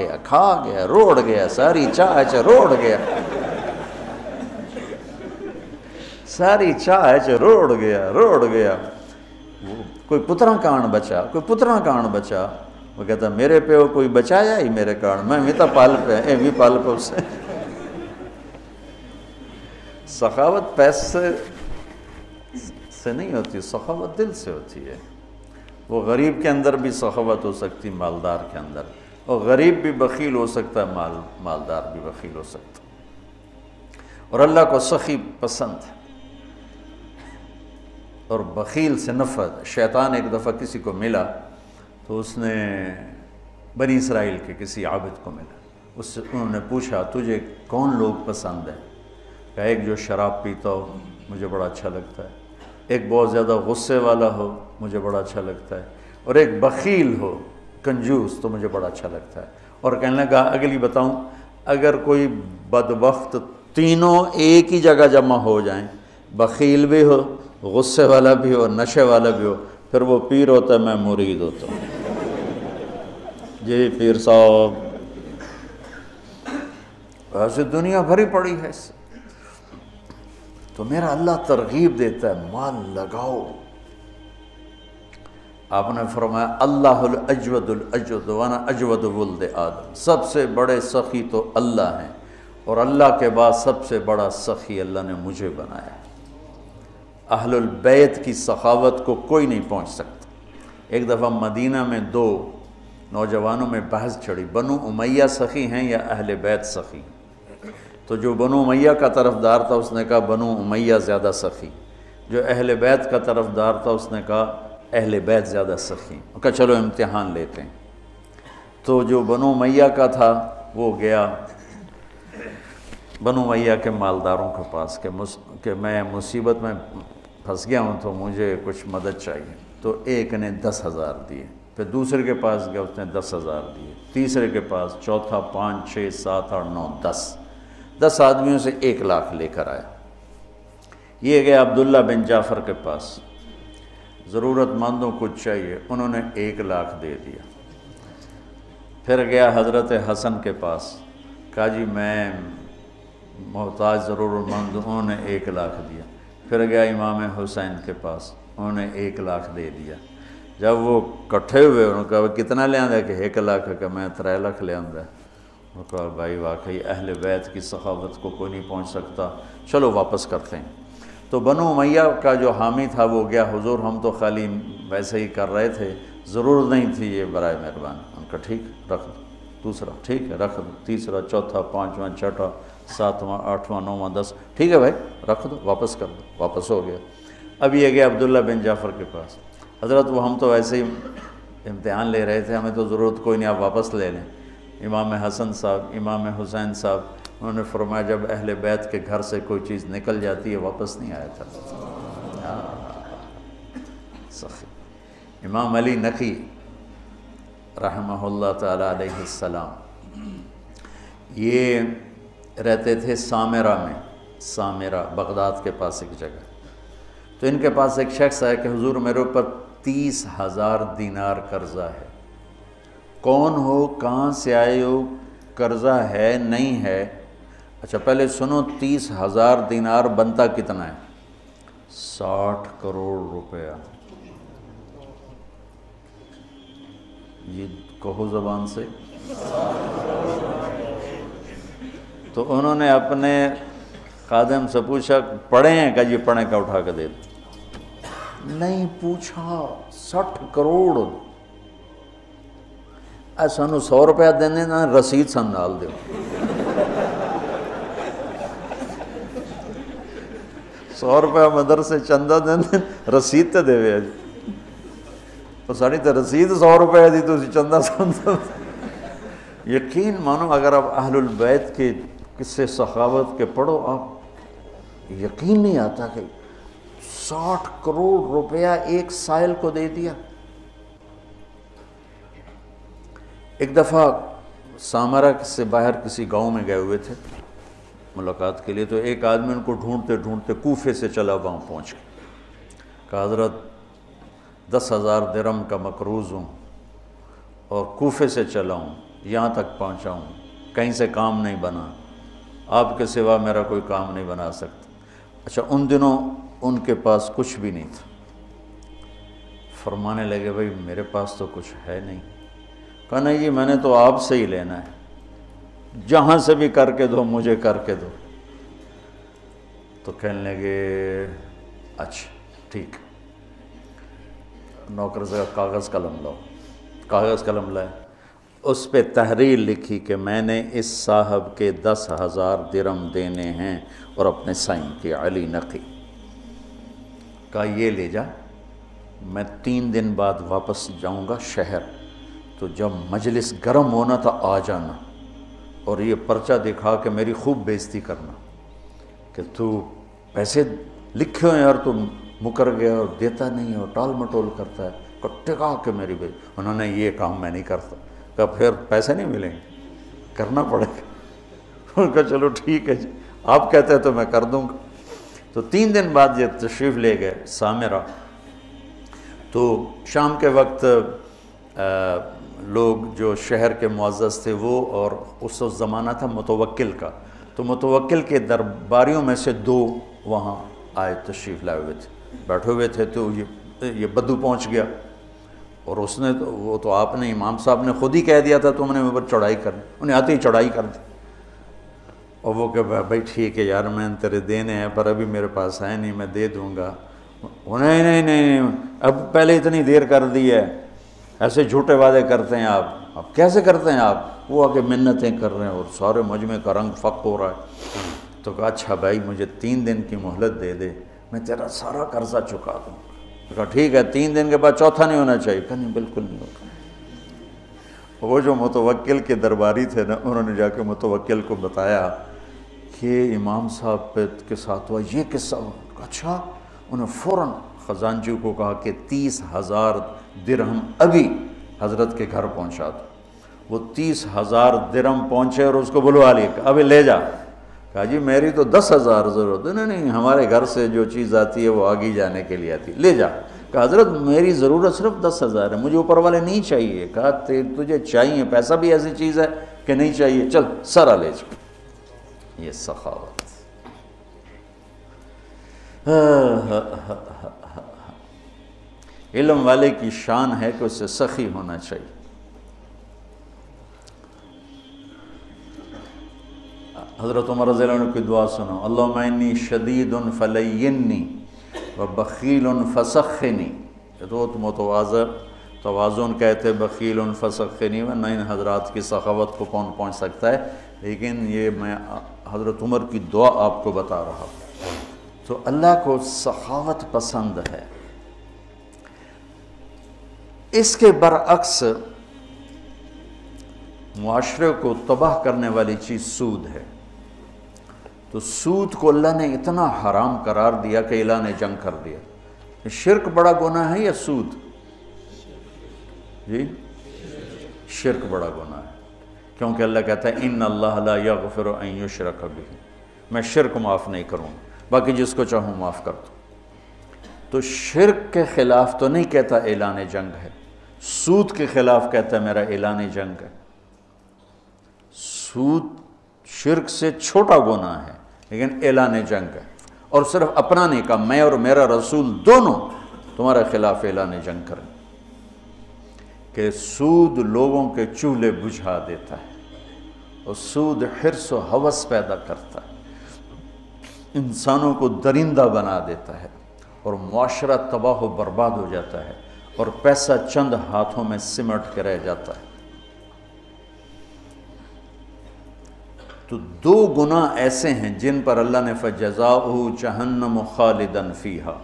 S1: گیا روڑ گیا، ساری چاہ روڑ گیا، ساری چاہ روڑ گیا۔ کوئی پترا کان بچا، وہ کہتا میرے پیو کوئی بچایا ہی میرے کان، میں تو پال پہ اسے۔ سخاوت پیسے سے نہیں ہوتی، سخاوت دل سے ہوتی ہے۔ وہ غریب کے اندر بھی سخاوت ہو سکتی، مالدار کے اندر، اور غریب بھی بخیل ہو سکتا ہے، مالدار بھی بخیل ہو سکتا ہے۔ اور اللہ کو سخی پسند ہے اور بخیل سے نفرت۔ شیطان ایک دفعہ کسی کو ملا تو اس نے بنی اسرائیل کے کسی عابد کو ملا، اس سے انہوں نے پوچھا تجھے کون لوگ پسند ہیں؟ کہا ایک جو شراب پیتا ہو مجھے بڑا اچھا لگتا ہے، ایک بہت زیادہ غصے والا ہو مجھے بڑا اچھا لگتا ہے، اور ایک بخیل ہو کنجوس تو مجھے بڑا اچھا لگتا ہے۔ اور کہنے لگا اگلی بتاؤں، اگر کوئی بدبخت تینوں ایک ہی جگہ جمع ہو جائیں، بخیل بھی ہو، غصے والا بھی ہو، نشے والا بھی ہو، پھر وہ پیر ہوتا ہے، میں مرید ہوتا ہوں۔ جی پیر صاحب، ایسے دنیا بھری پڑی ہے اس سے۔ تو میرا اللہ ترغیب دیتا ہے مال لگاؤ۔ آپ نے فرمایا اللہ الاجود الاجود وانا اجود ولد آدم، سب سے بڑے سخی تو اللہ ہیں، اور اللہ کے بعد سب سے بڑا سخی اللہ نے مجھے بنایا۔ اہل البیت کی سخاوت کو کوئی نہیں پہنچ سکتا۔ ایک دفعہ مدینہ میں دو نوجوانوں میں بحث چھڑی، بنو امیہ سخی ہیں یا اہل بیت سخی؟ تو جو بنو امیہ کا طرفدار تھا اس نے کہا بنو امیہ زیادہ سخی، جو اہل بیت کا طرفدار تھا اس نے کہا اہل بیت زیادہ سخی۔ کہا چلو امتحان لیتے ہیں۔ تو جو بنو امیہ کا تھا وہ گیا بنو امیہ کے مالداروں کے پاس کہ میں مصیبت میں پھنس گیا ہوں تو مجھے کچھ مدد چاہیے۔ تو ایک نے 10,000 دیے، پھر دوسرے کے پاس گیا اس نے 10,000 دیے، تیسرے کے پاس، چوتھا 5 6 7 8 9 10 آدمیوں سے 1 لاکھ لے کر آیا۔ یہ گیا عبداللہ بن جعفر کے پاس، ضرورت مندوں کو چاہیے، انہوں نے 1 لاکھ دے دیا۔ پھر گیا حضرت حسن کے پاس، کہا جی میں محتاج ضرورت مند، انہوں نے 1 لاکھ دیا۔ پھر گیا امام حسین کے پاس، انہوں نے 1 لاکھ دے دیا۔ جب وہ کٹھے ہوئے انہوں نے کہا کتنا لے آندہ؟ کہ 1 لاکھ، کہ میں 3 لاکھ لے آندہ۔ انہوں نے کہا بھائی واقعی اہل بیت کی سخاوت کو کوئی نہیں پہنچ سکتا، چلو واپس کرتے ہیں۔ تو بنو امیہ کا جو حامی تھا وہ گیا، حضور ہم تو خالی ویسے ہی کر رہے تھے، ضرورت نہیں تھی، یہ برائے مہربانی۔ ان کا ٹھیک رکھ دو، دوسرا ٹھیک ہے رکھ دو، تیسرا چوتھا 5واں 6واں 7واں 8واں 9واں 10، ٹھیک ہے بھائی رکھ دو، واپس کر دو، واپس ہو گیا۔ اب یہ گیا عبداللہ بن جعفر کے پاس، حضرت وہ ہم تو ایسے ہی امتحان لے رہے تھے، ہمیں تو ضرورت کوئی نہیں، آپ واپس لے لیں۔ امام حسن صاحب، امام حسین صاحب، انہوں نے فرمایا جب اہل بیت کے گھر سے کوئی چیز نکل جاتی ہے واپس نہیں آیا تھا۔ سخی امام علی نقی رحمہ اللہ تعالیٰ علیہ السلام، یہ رہتے تھے سامرہ میں، سامرہ بغداد کے پاس ایک جگہ۔ تو ان کے پاس ایک شخص ہے کہ حضور میرے اوپر 30,000 دینار قرضہ ہے۔ کون ہو، کہاں سے آئے ہو، قرضہ ہے نہیں ہے؟ اچھا پہلے سنو، 30,000 دینار بنتا کتنا ہے؟ 60 کروڑ روپیہ۔ یہ کہو زبان سے۔ تو انہوں نے اپنے خادم سے پوچھا پڑھے ہیں؟ کہ جی پڑھیں، کا اٹھا کے دے دو۔ نہیں پوچھا، 60 کروڑ۔ سانو 100 روپیہ دینے نا، رسید سن نال دیو۔ 100 روپیہ مدرسے چندہ دینے، رسید تے دے وے جی، اور ساڑی تے رسید 100 روپیہ دی تو چندہ سن دو۔ یقین مانو اگر آپ اہل البیت کے قصے سخاوت کے پڑھو، آپ یقین نہیں آتا کہ 60 کروڑ روپیہ ایک سائل کو دے دیا۔ ایک دفعہ سامرہ سے باہر کسی گاؤں میں گئے ہوئے تھے ملاقات کے لیے، تو ایک آدمی ان کو ڈھونڈتے ڈھونڈتے کوفے سے چلا وہاں پہنچ گیا۔ کہا حضرت 10,000 درہم کا مقروض ہوں، اور کوفے سے چلا ہوں، یہاں تک پہنچا ہوں، کہیں سے کام نہیں بنا، آپ کے سوا میرا کوئی کام نہیں بنا سکتا۔ اچھا، ان دنوں ان کے پاس کچھ بھی نہیں تھا۔ فرمانے لگے بھائی میرے پاس تو کچھ ہے نہیں۔ کہا نہیں جی میں نے تو آپ سے ہی لینا ہے، جہاں سے بھی کر کے دو مجھے کر کے دو۔ تو کہنے لگے اچھا ٹھیک، نوکر سے کاغذ قلم لاؤ۔ کاغذ قلم لائے، اس پہ تحریر لکھی کہ میں نے اس صاحب کے 10,000 درہم دینے ہیں اور اپنے سائن کیا، علی نقی۔ کہا یہ لے جا، میں 3 دن بعد واپس جاؤں گا شہر، تو جب مجلس گرم ہونا تھا آ جانا، اور یہ پرچہ دکھا کے میری خوب بےزتی کرنا کہ تو پیسے لکھے ہوئے اور تو مکر گیا اور دیتا نہیں اور ٹال مٹول کرتا ہے، ٹکا کے میری بےزتی۔ انہوں نے یہ کام میں نہیں کرتا۔ کہا پھر پیسے نہیں ملیں گے، کرنا پڑے گا۔ انہوں نے کہا چلو ٹھیک ہے جی، آپ کہتے ہیں تو میں کر دوں گا۔ تو 3 دن بعد یہ تشریف لے گئے سامرہ۔ تو شام کے وقت لوگ جو شہر کے معزز تھے وہ، اور اس زمانہ تھا متوکل کا، تو متوکل کے درباریوں میں سے 2 وہاں آئے، تشریف لائے ہوئے تھے، بیٹھے ہوئے تھے۔ تو یہ بدو پہنچ گیا، اور اس نے تو وہ تو آپ نے امام صاحب نے خود ہی کہہ دیا تھا تم نے میرے پر چڑھائی کرنی، انہیں آتے ہی چڑھائی کر دی۔ اور وہ کہ بھائی ٹھیک ہے یار میں تیرے دینے ہیں پر ابھی میرے پاس ہے نہیں، میں دے دوں گا۔ نہیں اب پہلے اتنی دیر کر دی ہے، ایسے جھوٹے وعدے کرتے ہیں آپ، اب کیسے کرتے ہیں آپ؟ وہ آگے منتیں کر رہے ہیں اور سارے مجمع کا رنگ فق ہو رہا ہے۔ تو کہا اچھا بھائی مجھے 3 دن کی مہلت دے دے، میں تیرا سارا قرضہ چکا دوں۔ کہا ٹھیک ہے، 3 دن کے بعد چوتھا نہیں ہونا چاہیے۔ کہا نہیں بالکل نہیں ہوگا۔ وہ جو متوکل کے درباری تھے نا، انہوں نے جا کے متوکل کو بتایا کہ امام صاحب کے ساتھ ہوا یہ قصہ۔ اچھا، انہوں نے فوراً خزانچی کو کہا کہ 30,000 درہم ابھی حضرت کے گھر پہنچا دو۔ وہ 30,000 درہم پہنچے اور اس کو بلوا لیا، ابھی لے جا۔ کہا جی میری تو 10,000 ضرورت ہے۔ نہیں ہمارے گھر سے جو چیز آتی ہے وہ آگے جانے کے لیے آتی ہے، لے جا۔ کہا حضرت میری ضرورت صرف 10,000 ہے، مجھے اوپر والے نہیں چاہیے۔ کہا تجھے چاہیے، پیسہ بھی ایسی چیز ہے کہ نہیں چاہیے، چل سارا لے جا۔ یہ سخاوت۔ علم والے کی شان ہے کہ اسے سخی ہونا چاہیے۔ حضرت عمر رضی اللہ عنہ کی دعا سنو، اللہم انی شدید فلینی وبخیل فسخنی۔ یہ تو توازن کہتے بخیل فسخنی، ورنہ ان حضرات کی سخاوت کو کون پہنچ سکتا ہے، لیکن یہ میں حضرت عمر کی دعا آپ کو بتا رہا ہوں۔ تو اللہ کو سخاوت پسند ہے۔ اس کے برعکس معاشرے کو تباہ کرنے والی چیز سود ہے۔ تو سود کو اللہ نے اتنا حرام قرار دیا کہ اعلان جنگ کر دیا۔ شرک بڑا گناہ ہے یا سود؟ جی شرک بڑا گناہ ہے، کیونکہ اللہ کہتا ہے ان اللہ لا یغفر ان یشرک بہ، میں شرک معاف نہیں کروں، باقی جس کو چاہوں معاف کر دوں۔ تو شرک کے خلاف تو نہیں کہتا اعلان جنگ ہے، سود کے خلاف کہتا ہے میرا اعلان جنگ ہے۔ سود شرک سے چھوٹا گناہ ہے لیکن اعلان جنگ ہے، اور صرف اپنا نہیں کہا، میں اور میرا رسول دونوں تمہارے خلاف اعلان جنگ کریں۔ کہ سود لوگوں کے چولہے بجھا دیتا ہے، اور سود حرص و ہوس پیدا کرتا ہے، انسانوں کو درندہ بنا دیتا ہے، اور معاشرہ تباہ و برباد ہو جاتا ہے، اور پیسہ چند ہاتھوں میں سمٹ کے رہ جاتا ہے۔ تو 2 گناہ ایسے ہیں جن پر اللہ نے فَجَزَاؤُهُ جَهَنَّمُ خَالِدًا فِيهَا،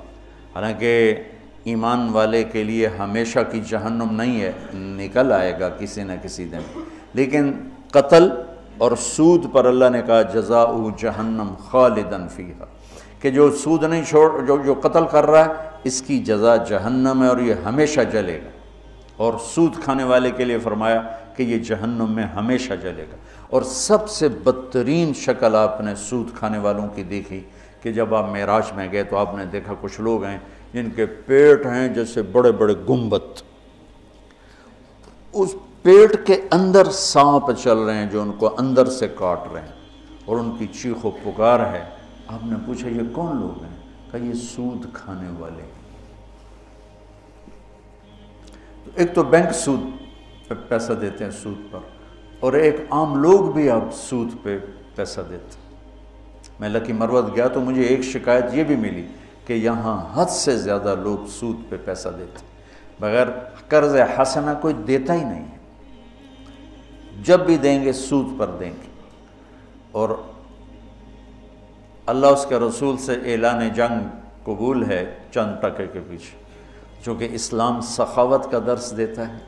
S1: حالانکہ ایمان والے کے لیے ہمیشہ کی جہنم نہیں ہے، نکل آئے گا کسی نہ کسی دن، لیکن قتل اور سود پر اللہ نے کہا جزاؤ جہنم خالداً فیہا، کہ جو سود نہیں چھوڑ جو قتل کر رہا ہے اس کی جزا جہنم ہے اور یہ ہمیشہ جلے گا، اور سود کھانے والے کے لیے فرمایا کہ یہ جہنم میں ہمیشہ جلے گا۔ اور سب سے بدترین شکل آپ نے سود کھانے والوں کی دیکھی کہ جب آپ معراج میں گئے تو آپ نے دیکھا کچھ لوگ ہیں جن کے پیٹ ہیں جیسے بڑے بڑے گنبد، اس پیٹ کے اندر سانپ چل رہے ہیں جو ان کو اندر سے کاٹ رہے ہیں اور ان کی چیخ و پکار ہے۔ آپ نے پوچھا یہ کون لوگ ہیں؟ کہا یہ سود کھانے والے۔ ایک تو بینک سود پہ پیسہ دیتے ہیں، سود پر، اور ایک عام لوگ بھی اب سود پہ پیسہ دیتے ہیں۔ میں لکی مروت گیا تو مجھے ایک شکایت یہ بھی ملی کہ یہاں حد سے زیادہ لوگ سود پہ پیسہ دیتے ہیں، بغیر قرض حسنہ کوئی دیتا ہی نہیں ہے، جب بھی دیں گے سود پر دیں گے۔ اور اللہ اس کے رسول سے اعلان جنگ قبول ہے چند ٹکے کے پیچھے، چونکہ اسلام سخاوت کا درس دیتا ہے،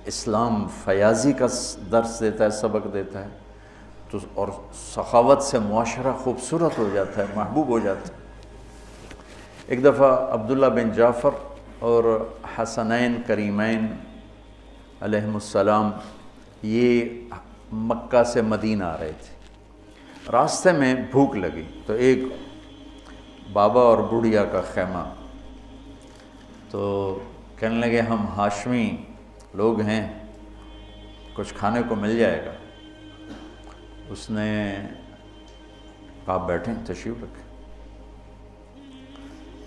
S1: اسلام فیاضی کا درس دیتا ہے، سبق دیتا ہے، تو اور سخاوت سے معاشرہ خوبصورت ہو جاتا ہے، محبوب ہو جاتا ہے۔ ایک دفعہ عبداللہ بن جعفر اور حسنین کریمین علیہم السلام یہ مکہ سے مدینہ آ رہے تھے، راستے میں بھوک لگی تو ایک بابا اور بڑھیا کا خیمہ، تو کہنے لگے ہم ہاشمی لوگ ہیں، کچھ کھانے کو مل جائے گا؟ اس نے کہا بیٹھیں، تشریف رکھیں۔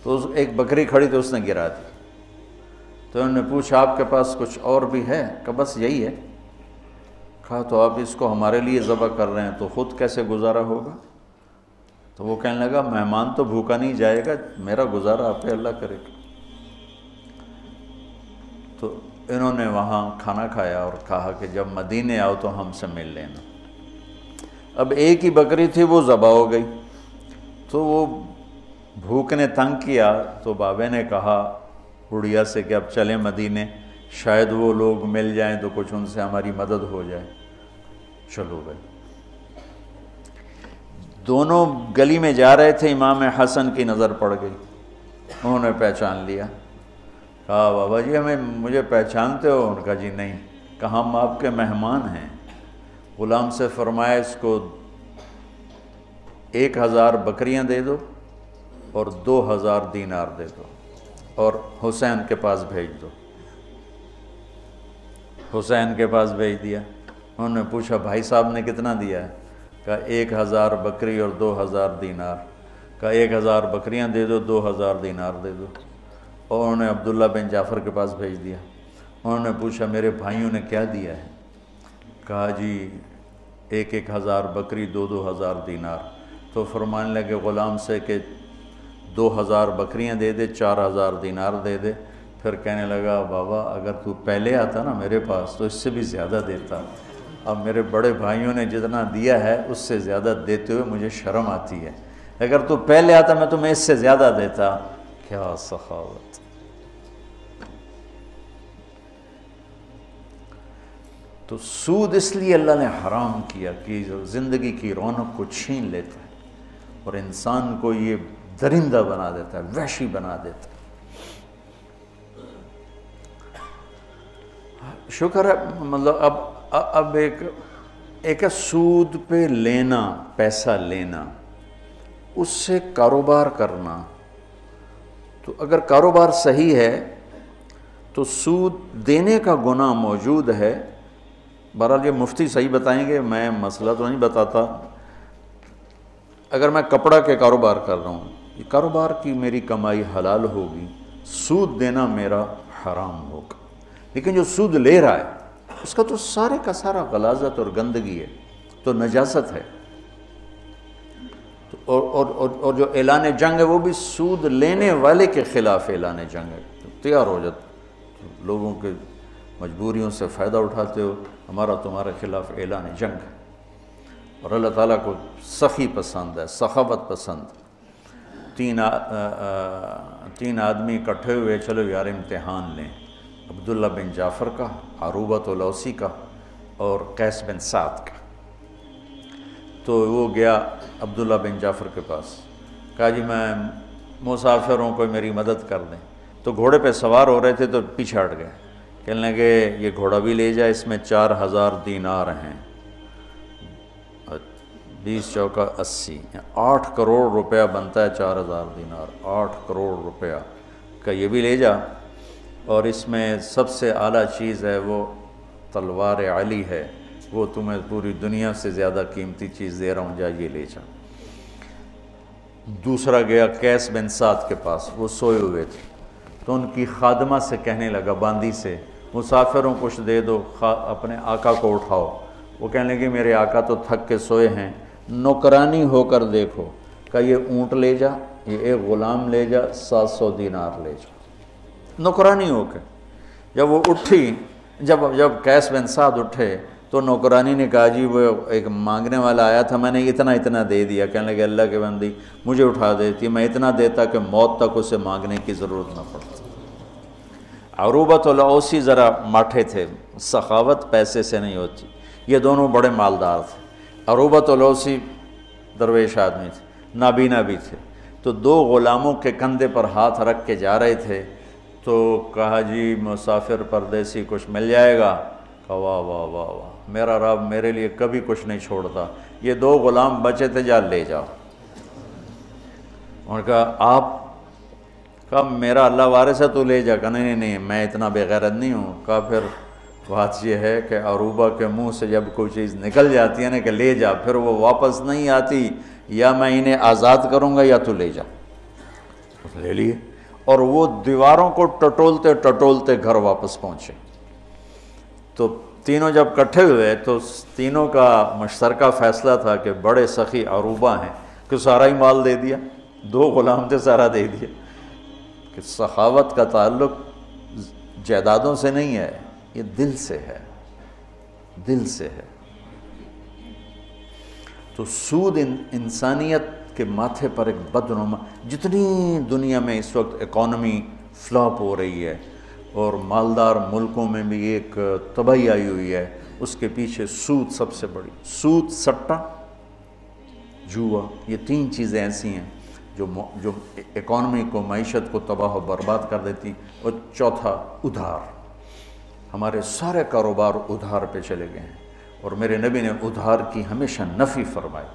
S1: تو ایک بکری کھڑی تو اس نے گرا دی، تو انہوں نے پوچھا آپ کے پاس کچھ اور بھی ہے؟ کہ بس یہی ہے۔ کہا تو آپ اس کو ہمارے لیے ذبح کر رہے ہیں تو خود کیسے گزارا ہوگا؟ تو وہ کہنے لگا مہمان تو بھوکا نہیں جائے گا، میرا گزارا آپ پہ اللہ کرے گا۔ تو انہوں نے وہاں کھانا کھایا اور کہا کہ جب مدینے آؤ تو ہم سے مل لینا۔ اب ایک ہی بکری تھی، وہ ذبح ہو گئی، تو وہ بھوک نے تنگ کیا، تو بابے نے کہا بڑھیا سے کہ اب چلیں مدینے، شاید وہ لوگ مل جائیں تو کچھ ان سے ہماری مدد ہو جائے۔ چلو گئے، دونوں گلی میں جا رہے تھے، امام حسن کی نظر پڑ گئی، انہوں نے پہچان لیا۔ کہا بابا جی مجھے پہچانتے ہو؟ ان کا جی نہیں۔ کہا ہم آپ کے مہمان ہیں۔ غلام سے فرمایا اس کو 1000 بکریاں دے دو اور 2000 دینار دے دو اور حسین کے پاس بھیج دو۔ حسین کے پاس بھیج دیا۔ انہوں نے پوچھا بھائی صاحب نے کتنا دیا ہے؟ کہا 1000 بکری اور 2000 دینار۔ کہا 1000 بکریاں دے دو، 2000 دینار دے دو۔ اور انہوں نے عبداللہ بن جعفر کے پاس بھیج دیا۔ انہوں نے پوچھا میرے بھائیوں نے کیا دیا ہے؟ کہا جی 1000 بکری، 2000 دینار۔ تو فرمانے لگے غلام سے کہ 2000 بکریاں دے دے، 4000 دینار دے دے۔ پھر کہنے لگا بابا اگر تو پہلے آتا نا میرے پاس تو اس سے بھی زیادہ دیتا، اب میرے بڑے بھائیوں نے جتنا دیا ہے اس سے زیادہ دیتے ہوئے مجھے شرم آتی ہے، اگر تو پہلے آتا میں تمہیں اس سے زیادہ دیتا۔ کیا سخاوت! تو سود اس لیے اللہ نے حرام کیا کہ زندگی کی رونق کو چھین لیتا ہے اور انسان کو یہ درندہ بنا دیتا ہے، وحشی بنا دیتا ہے۔ شکر ہے مطلب اب ایک سود پہ لینا، پیسہ لینا، اس سے کاروبار کرنا، تو اگر کاروبار صحیح ہے تو سود دینے کا گناہ موجود ہے۔ بہرحال یہ مفتی صحیح بتائیں گے، میں مسئلہ تو نہیں بتاتا۔ اگر میں کپڑا کے کاروبار کر رہا ہوں، یہ کاروبار کی میری کمائی حلال ہوگی، سود دینا میرا حرام ہوگا، لیکن جو سود لے رہا ہے اس کا تو سارے کا سارا غلاظت اور گندگی ہے، تو نجاست ہے۔ اور جو اعلان جنگ ہے وہ بھی سود لینے والے کے خلاف اعلان جنگ ہے۔ تیار ہو جاتا، لوگوں کے مجبوریوں سے فائدہ اٹھاتے ہو، ہمارا تمہارے خلاف اعلان جنگ ہے۔ اور اللہ تعالیٰ کو سخی پسند ہے، سخاوت پسند ہے۔ 3 آدمی اکٹھے ہوئے، چلو یار امتحان لیں، عبداللہ بن جعفر کا، عروبۃ الاوسی کا اور قیس بن سعد کا۔ تو وہ گیا عبداللہ بن جعفر کے پاس، کہا جی میں مسافر ہوں، کوئی میری مدد کر دیں۔ تو گھوڑے پہ سوار ہو رہے تھے تو پیچھے ہٹ گئے، کہنے لگے یہ گھوڑا بھی لے جائے، اس میں 4000 دینار ہیں، 20 چوکا 80، 8 کروڑ روپیہ بنتا ہے 4000 دینار، 8 کروڑ روپیہ کا، یہ بھی لے جا، اور اس میں سب سے اعلیٰ چیز ہے وہ تلوار علی ہے، وہ تمہیں پوری دنیا سے زیادہ قیمتی چیز دے رہا ہوں، جا یہ لے جا۔ دوسرا گیا قیس بن سعد کے پاس، وہ سوئے ہوئے تھے، تو ان کی خادمہ سے کہنے لگا، باندی سے، مسافروں کچھ دے دو، اپنے آقا کو اٹھاؤ۔ وہ کہنے لگے میرے آقا تو تھک کے سوئے ہیں، نوکرانی ہو کر دیکھو، کہ یہ اونٹ لے جا، یہ ایک غلام لے جا، 700 دینار لے جا، نوکرانی ہو کے۔ جب وہ اٹھی، جب قیس بن سعد اٹھے تو نوکرانی نے کہا جی وہ ایک مانگنے والا آیا تھا، میں نے اتنا دے دیا۔ کہنے لگے اللہ کے بندی مجھے اٹھا دیتی، میں اتنا دیتا کہ موت تک اسے مانگنے کی ضرورت نہ پڑتی۔ عروبۃ الاوسی ذرا ماٹھے تھے، سخاوت پیسے سے نہیں ہوتی، یہ دونوں بڑے مالدار تھے۔ عروبۃ الاوسی درویش آدمی تھے، نابینا بھی تھے، تو دو غلاموں کے کندھے پر ہاتھ رکھ کے جا رہے تھے، تو کہا جی مسافر پردیسی کچھ مل جائے گا؟ کہا واہ واہ واہ واہ، میرا رب میرے لیے کبھی کچھ نہیں چھوڑتا، یہ دو غلام بچے تھے، جا لے جاؤ۔ انہوں نے کہا آپ؟ کہا میرا اللہ وارث ہے، تو لے جا۔ کہا نہیں میں اتنا بے غیرت نہیں ہوں۔ کہا پھر بات یہ ہے کہ عروبہ کے منہ سے جب کوئی چیز نکل جاتی ہے نا کہ لے جا، پھر وہ واپس نہیں آتی، یا میں انہیں آزاد کروں گا یا تو لے جا۔ لے لیے، اور وہ دیواروں کو ٹٹولتے گھر واپس پہنچے۔ تو تینوں جب کٹھے ہوئے تو تینوں کا مشترکہ فیصلہ تھا کہ بڑے سخی عروبہ ہیں کہ سارا ہی مال دے دیا، دو غلام تھے، سارا دے دیا۔ کہ سخاوت کا تعلق جائیدادوں سے نہیں ہے، یہ دل سے ہے، دل سے ہے۔ تو سود انسانیت کے ماتھے پر ایک بدنما، جتنی دنیا میں اس وقت اکانومی فلاپ ہو رہی ہے اور مالدار ملکوں میں بھی ایک تباہی آئی ہوئی ہے، اس کے پیچھے سود سب سے بڑی، سود، سٹہ، جوا، یہ تین چیزیں ایسی ہیں جو اکانومی کو، معیشت کو تباہ و برباد کر دیتی۔ اور چوتھا ادھار، ہمارے سارے کاروبار ادھار پہ چلے گئے ہیں، اور میرے نبی نے ادھار کی ہمیشہ نفی فرمائی،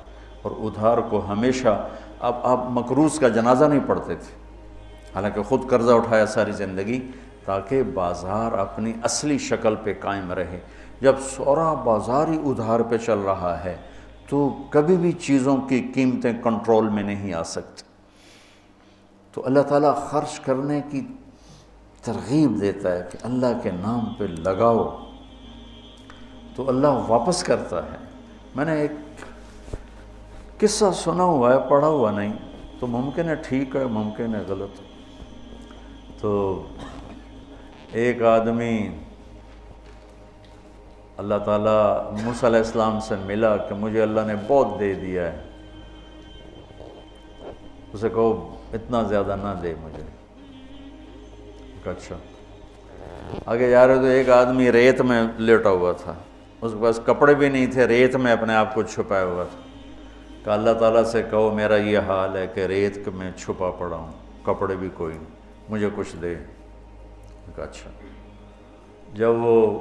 S1: اور ادھار کو ہمیشہ، اب آپ مقروض کا جنازہ نہیں پڑھتے تھے، حالانکہ خود قرضہ اٹھایا ساری زندگی تاکہ بازار اپنی اصلی شکل پہ قائم رہے۔ جب سورا بازار ہی ادھار پہ چل رہا ہے تو کبھی بھی چیزوں کی قیمتیں کنٹرول میں نہیں آ سکتی۔ تو اللہ تعالیٰ خرچ کرنے کی ترغیب دیتا ہے کہ اللہ کے نام پہ لگاؤ، تو اللہ واپس کرتا ہے۔ میں نے ایک قصہ سنا ہوا ہے، پڑھا ہوا نہیں، تو ممکن ہے ٹھیک ہے، ممکن ہے غلط۔ تو ایک آدمی اللہ تعالیٰ موسیٰ علیہ السلام سے ملا کہ مجھے اللہ نے بہت دے دیا ہے، اسے کہو اتنا زیادہ نہ دے مجھے۔ اچھا، آگے جا رہے تو ایک آدمی ریت میں لیٹا ہوا تھا، اس کے پاس کپڑے بھی نہیں تھے، ریت میں اپنے آپ کو چھپایا ہوا تھا۔ کہ اللہ تعالیٰ سے کہو میرا یہ حال ہے کہ ریت میں چھپا پڑا ہوں، کپڑے بھی کوئی نہیں، مجھے کچھ دے۔ کہا اچھا۔ جب وہ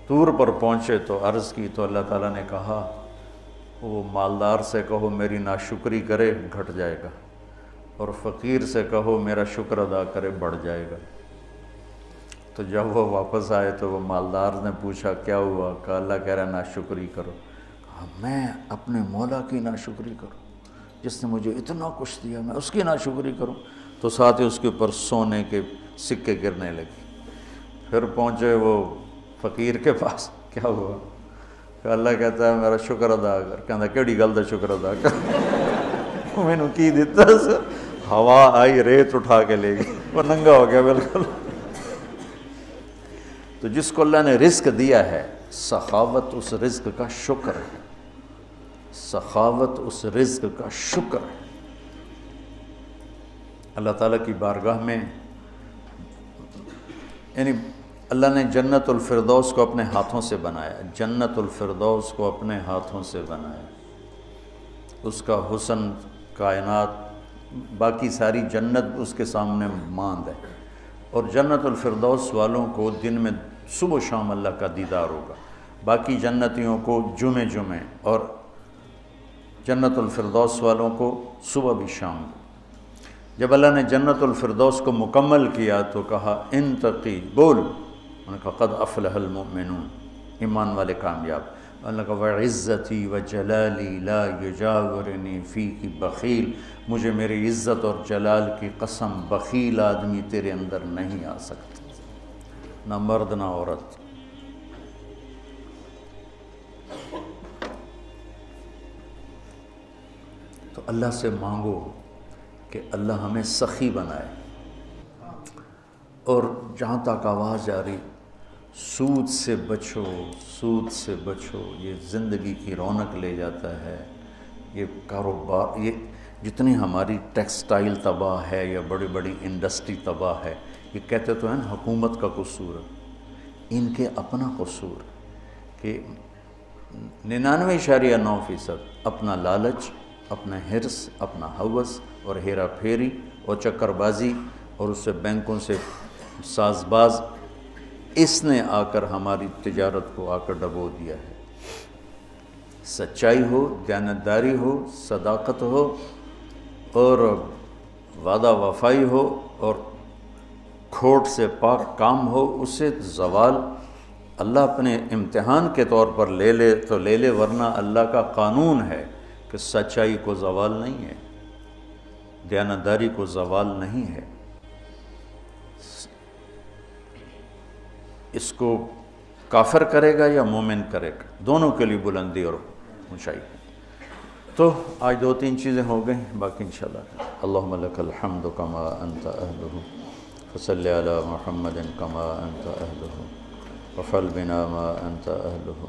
S1: طور پر پہنچے تو عرض کی تو اللہ تعالیٰ نے کہا وہ مالدار سے کہو میری ناشکری کرے گھٹ جائے گا، اور فقیر سے کہو میرا شکر ادا کرے بڑھ جائے گا۔ تو جب وہ واپس آئے تو وہ مالدار نے پوچھا کیا ہوا؟ کہا اللہ کہہ رہا ناشکری کرو۔ کہا میں اپنے مولا کی ناشکری کروں جس نے مجھے اتنا کچھ دیا، میں اس کی ناشکری کروں؟ تو ساتھ ہی اس کے اوپر سونے کے سکے گرنے لگے۔ پھر پہنچے وہ فقیر کے پاس، کیا ہوا؟ کہ اللہ کہتا ہے میرا شکر ادا کر۔ کہتا کیڑی گل دا شکر ادا کر؟ میں نے کی دیتا سر، ہوا آئی ریت اٹھا کے لے گئی، وہ ننگا ہو گیا بالکل۔ تو جس کو اللہ نے رزق دیا ہے، سخاوت اس رزق کا شکر ہے، سخاوت اس رزق کا شکر ہے۔ اللہ تعالیٰ کی بارگاہ میں، یعنی اللہ نے جنت الفردوس کو اپنے ہاتھوں سے بنایا، جنت الفردوس کو اپنے ہاتھوں سے بنایا، اس کا حسن کائنات، باقی ساری جنت اس کے سامنے ماند ہے، اور جنت الفردوس والوں کو دن میں صبح و شام اللہ کا دیدار ہوگا، باقی جنتیوں کو جمعے جمعے، اور جنت الفردوس والوں کو صبح بھی شام۔ جب اللہ نے جنت الفردوس کو مکمل کیا تو کہا انتقی، بول۔ انہوں نے کہا قد افلح المؤمنون، ایمان والے کامیاب۔ اللہ کا وعزتی وجلالی لا یجاورنی فیک بخیل، مجھے میری عزت اور جلال کی قسم بخیل آدمی تیرے اندر نہیں آ سکتا، نہ مرد نہ عورت۔ تو اللہ سے مانگو کہ اللہ ہمیں سخی بنائے، اور جہاں تک آواز آ رہی سود سے بچو، سود سے بچو، یہ زندگی کی رونق لے جاتا ہے، یہ کاروبار، یہ جتنی ہماری ٹیکسٹائل تباہ ہے یا بڑی بڑی انڈسٹری تباہ ہے، یہ کہتے تو ہیں نا حکومت کا قصور ہے، ان کے اپنا قصور کہ 99.9% اپنا لالچ، اپنا حرص، اپنا ہوس اور ہیرا پھیری اور چکر بازی، اور اس سے بینکوں سے ساز باز، اس نے آ کر ہماری تجارت کو آ کر ڈبو دیا ہے۔ سچائی ہو، دیانتداری ہو، صداقت ہو اور وعدہ وفائی ہو اور کھوٹ سے پاک کام ہو، اسے زوال اللہ اپنے امتحان کے طور پر لے لے تو لے لے، ورنہ اللہ کا قانون ہے کہ سچائی کو زوال نہیں ہے، دیانتداری کو زوال نہیں ہے۔ اس کو کافر کرے گا یا مومن کرے گا، دونوں کے لیے بلندی اور اونچائی۔ تو آج 2-3 چیزیں ہو گئیں، باقی انشاءاللہ۔ اللہم لک الحمد کما انت اہلہ، فصلی علی محمد کما انت اہلہ، وفعل بنا ما انت اہلہ،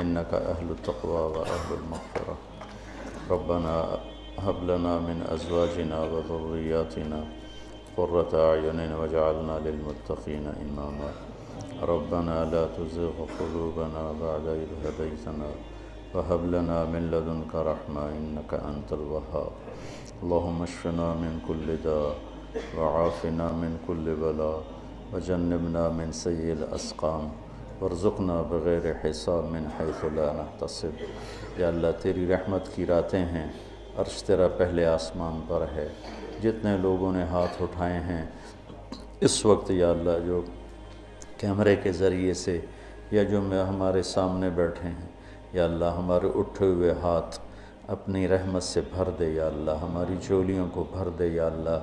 S1: انک اہل التقوی و اہل المغفرہ۔ ربنا هب لنا من ازواجنا وذریاتنا قرۃ اعین واجعلنا للمتقین اماما۔ ربنا لا تزغ قلوبنا بعد إذ هديتنا وهب لنا من لدنك رحمة إنك أنت الوهاب۔ اللهم اشفنا من كل داء وعافنا من كل بلاء وجنبنا من سيء الأسقام وارزقنا بغیر حساب من حيث لا نحتسب۔ یا اللہ تیری رحمت کی راتیں ہیں، عرش تیرا پہلے آسمان پر ہے، جتنے لوگوں نے ہاتھ اٹھائے ہیں اس وقت یا اللہ، جو کیمرے کے ذریعے سے یا جو ہمارے سامنے بیٹھے ہیں، یا اللہ ہمارے اٹھے ہوئے ہاتھ اپنی رحمت سے بھر دے یا اللہ، ہماری جھولیوں کو بھر دے یا اللہ۔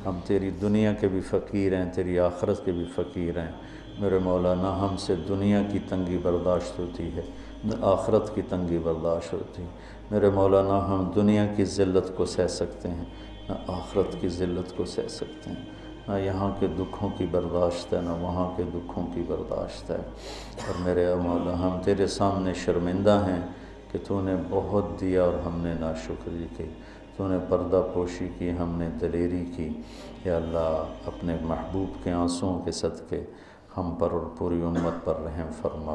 S1: ہم تیری دنیا کے بھی فقیر ہیں، تیری آخرت کے بھی فقیر ہیں میرے مولا، نہ ہم سے دنیا کی تنگی برداشت ہوتی ہے نہ آخرت کی تنگی برداشت ہوتی میرے مولا، نہ ہم دنیا کی ذلت کو سہ سکتے ہیں نہ آخرت کی ذلت کو سہ سکتے ہیں، نہ یہاں کے دکھوں کی برداشت ہے نہ وہاں کے دکھوں کی برداشت ہے۔ اور میرے مولا ہم تیرے سامنے شرمندہ ہیں کہ تو نے بہت دیا اور ہم نے ناشکری کی، تو نے پردہ پوشی کی، ہم نے دلیری کی۔ یا اللہ اپنے محبوب کے آنسوؤں کے صدقے ہم پر اور پوری امت پر رحم فرما،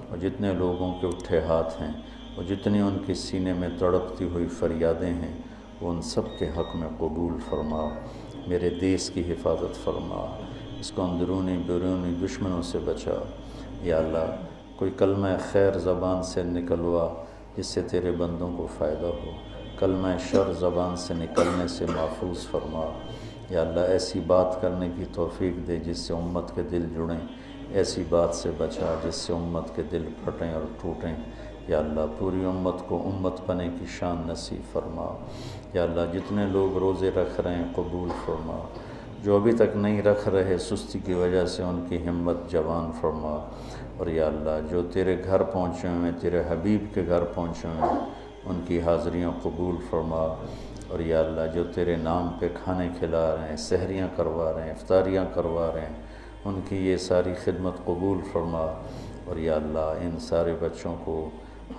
S1: اور جتنے لوگوں کے اٹھے ہاتھ ہیں اور جتنی ان کے سینے میں تڑپتی ہوئی فریادیں ہیں، وہ ان سب کے حق میں قبول فرما۔ میرے دیس کی حفاظت فرما، اس کو اندرونی بیرونی دشمنوں سے بچا۔ یا اللہ کوئی کلمہ خیر زبان سے نکلوا جس سے تیرے بندوں کو فائدہ ہو، کلمہ شر زبان سے نکلنے سے محفوظ فرما۔ یا اللہ ایسی بات کرنے کی توفیق دے جس سے امت کے دل جڑیں، ایسی بات سے بچا جس سے امت کے دل پھٹیں اور ٹوٹیں۔ یا اللہ پوری امت کو امت بنے کی شان نصیب فرما۔ یا اللہ جتنے لوگ روزے رکھ رہے ہیں قبول فرما، جو ابھی تک نہیں رکھ رہے سستی کی وجہ سے ان کی ہمت جوان فرما۔ اور یا اللہ جو تیرے گھر پہنچے ہوئے ہیں، تیرے حبیب کے گھر پہنچے ہوئے ہیں، ان کی حاضریاں قبول فرما۔ اور یا اللہ جو تیرے نام پہ کھانے کھلا رہے ہیں، سحریاں کروا رہے ہیں، افطاریاں کروا رہے ہیں، ان کی یہ ساری خدمت قبول فرما۔ اور یا اللہ ان سارے بچوں کو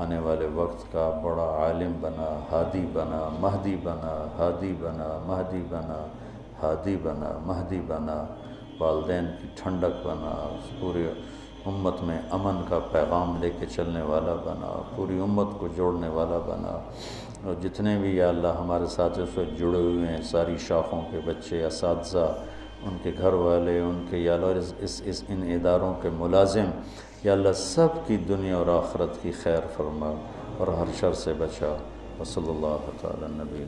S1: آنے والے وقت کا بڑا عالم بنا، ہادی بنا، مہدی بنا، ہادی بنا، مہدی بنا، ہادی بنا، مہدی بنا، والدین کی ٹھنڈک بنا، پورے امت میں امن کا پیغام لے کے چلنے والا بنا، پوری امت کو جوڑنے والا بنا۔ اور جتنے بھی یا اللہ ہمارے ساتھ اس وقت جڑے ہوئے ہیں، ساری شاخوں کے بچے، اساتذہ، ان کے گھر والے، ان کے یا اللہ ان اداروں کے ملازم، یا اللہ سب کی دنیا اور آخرت کی خیر فرما اور ہر شر سے بچا۔ وصلی اللہ تعالی نبی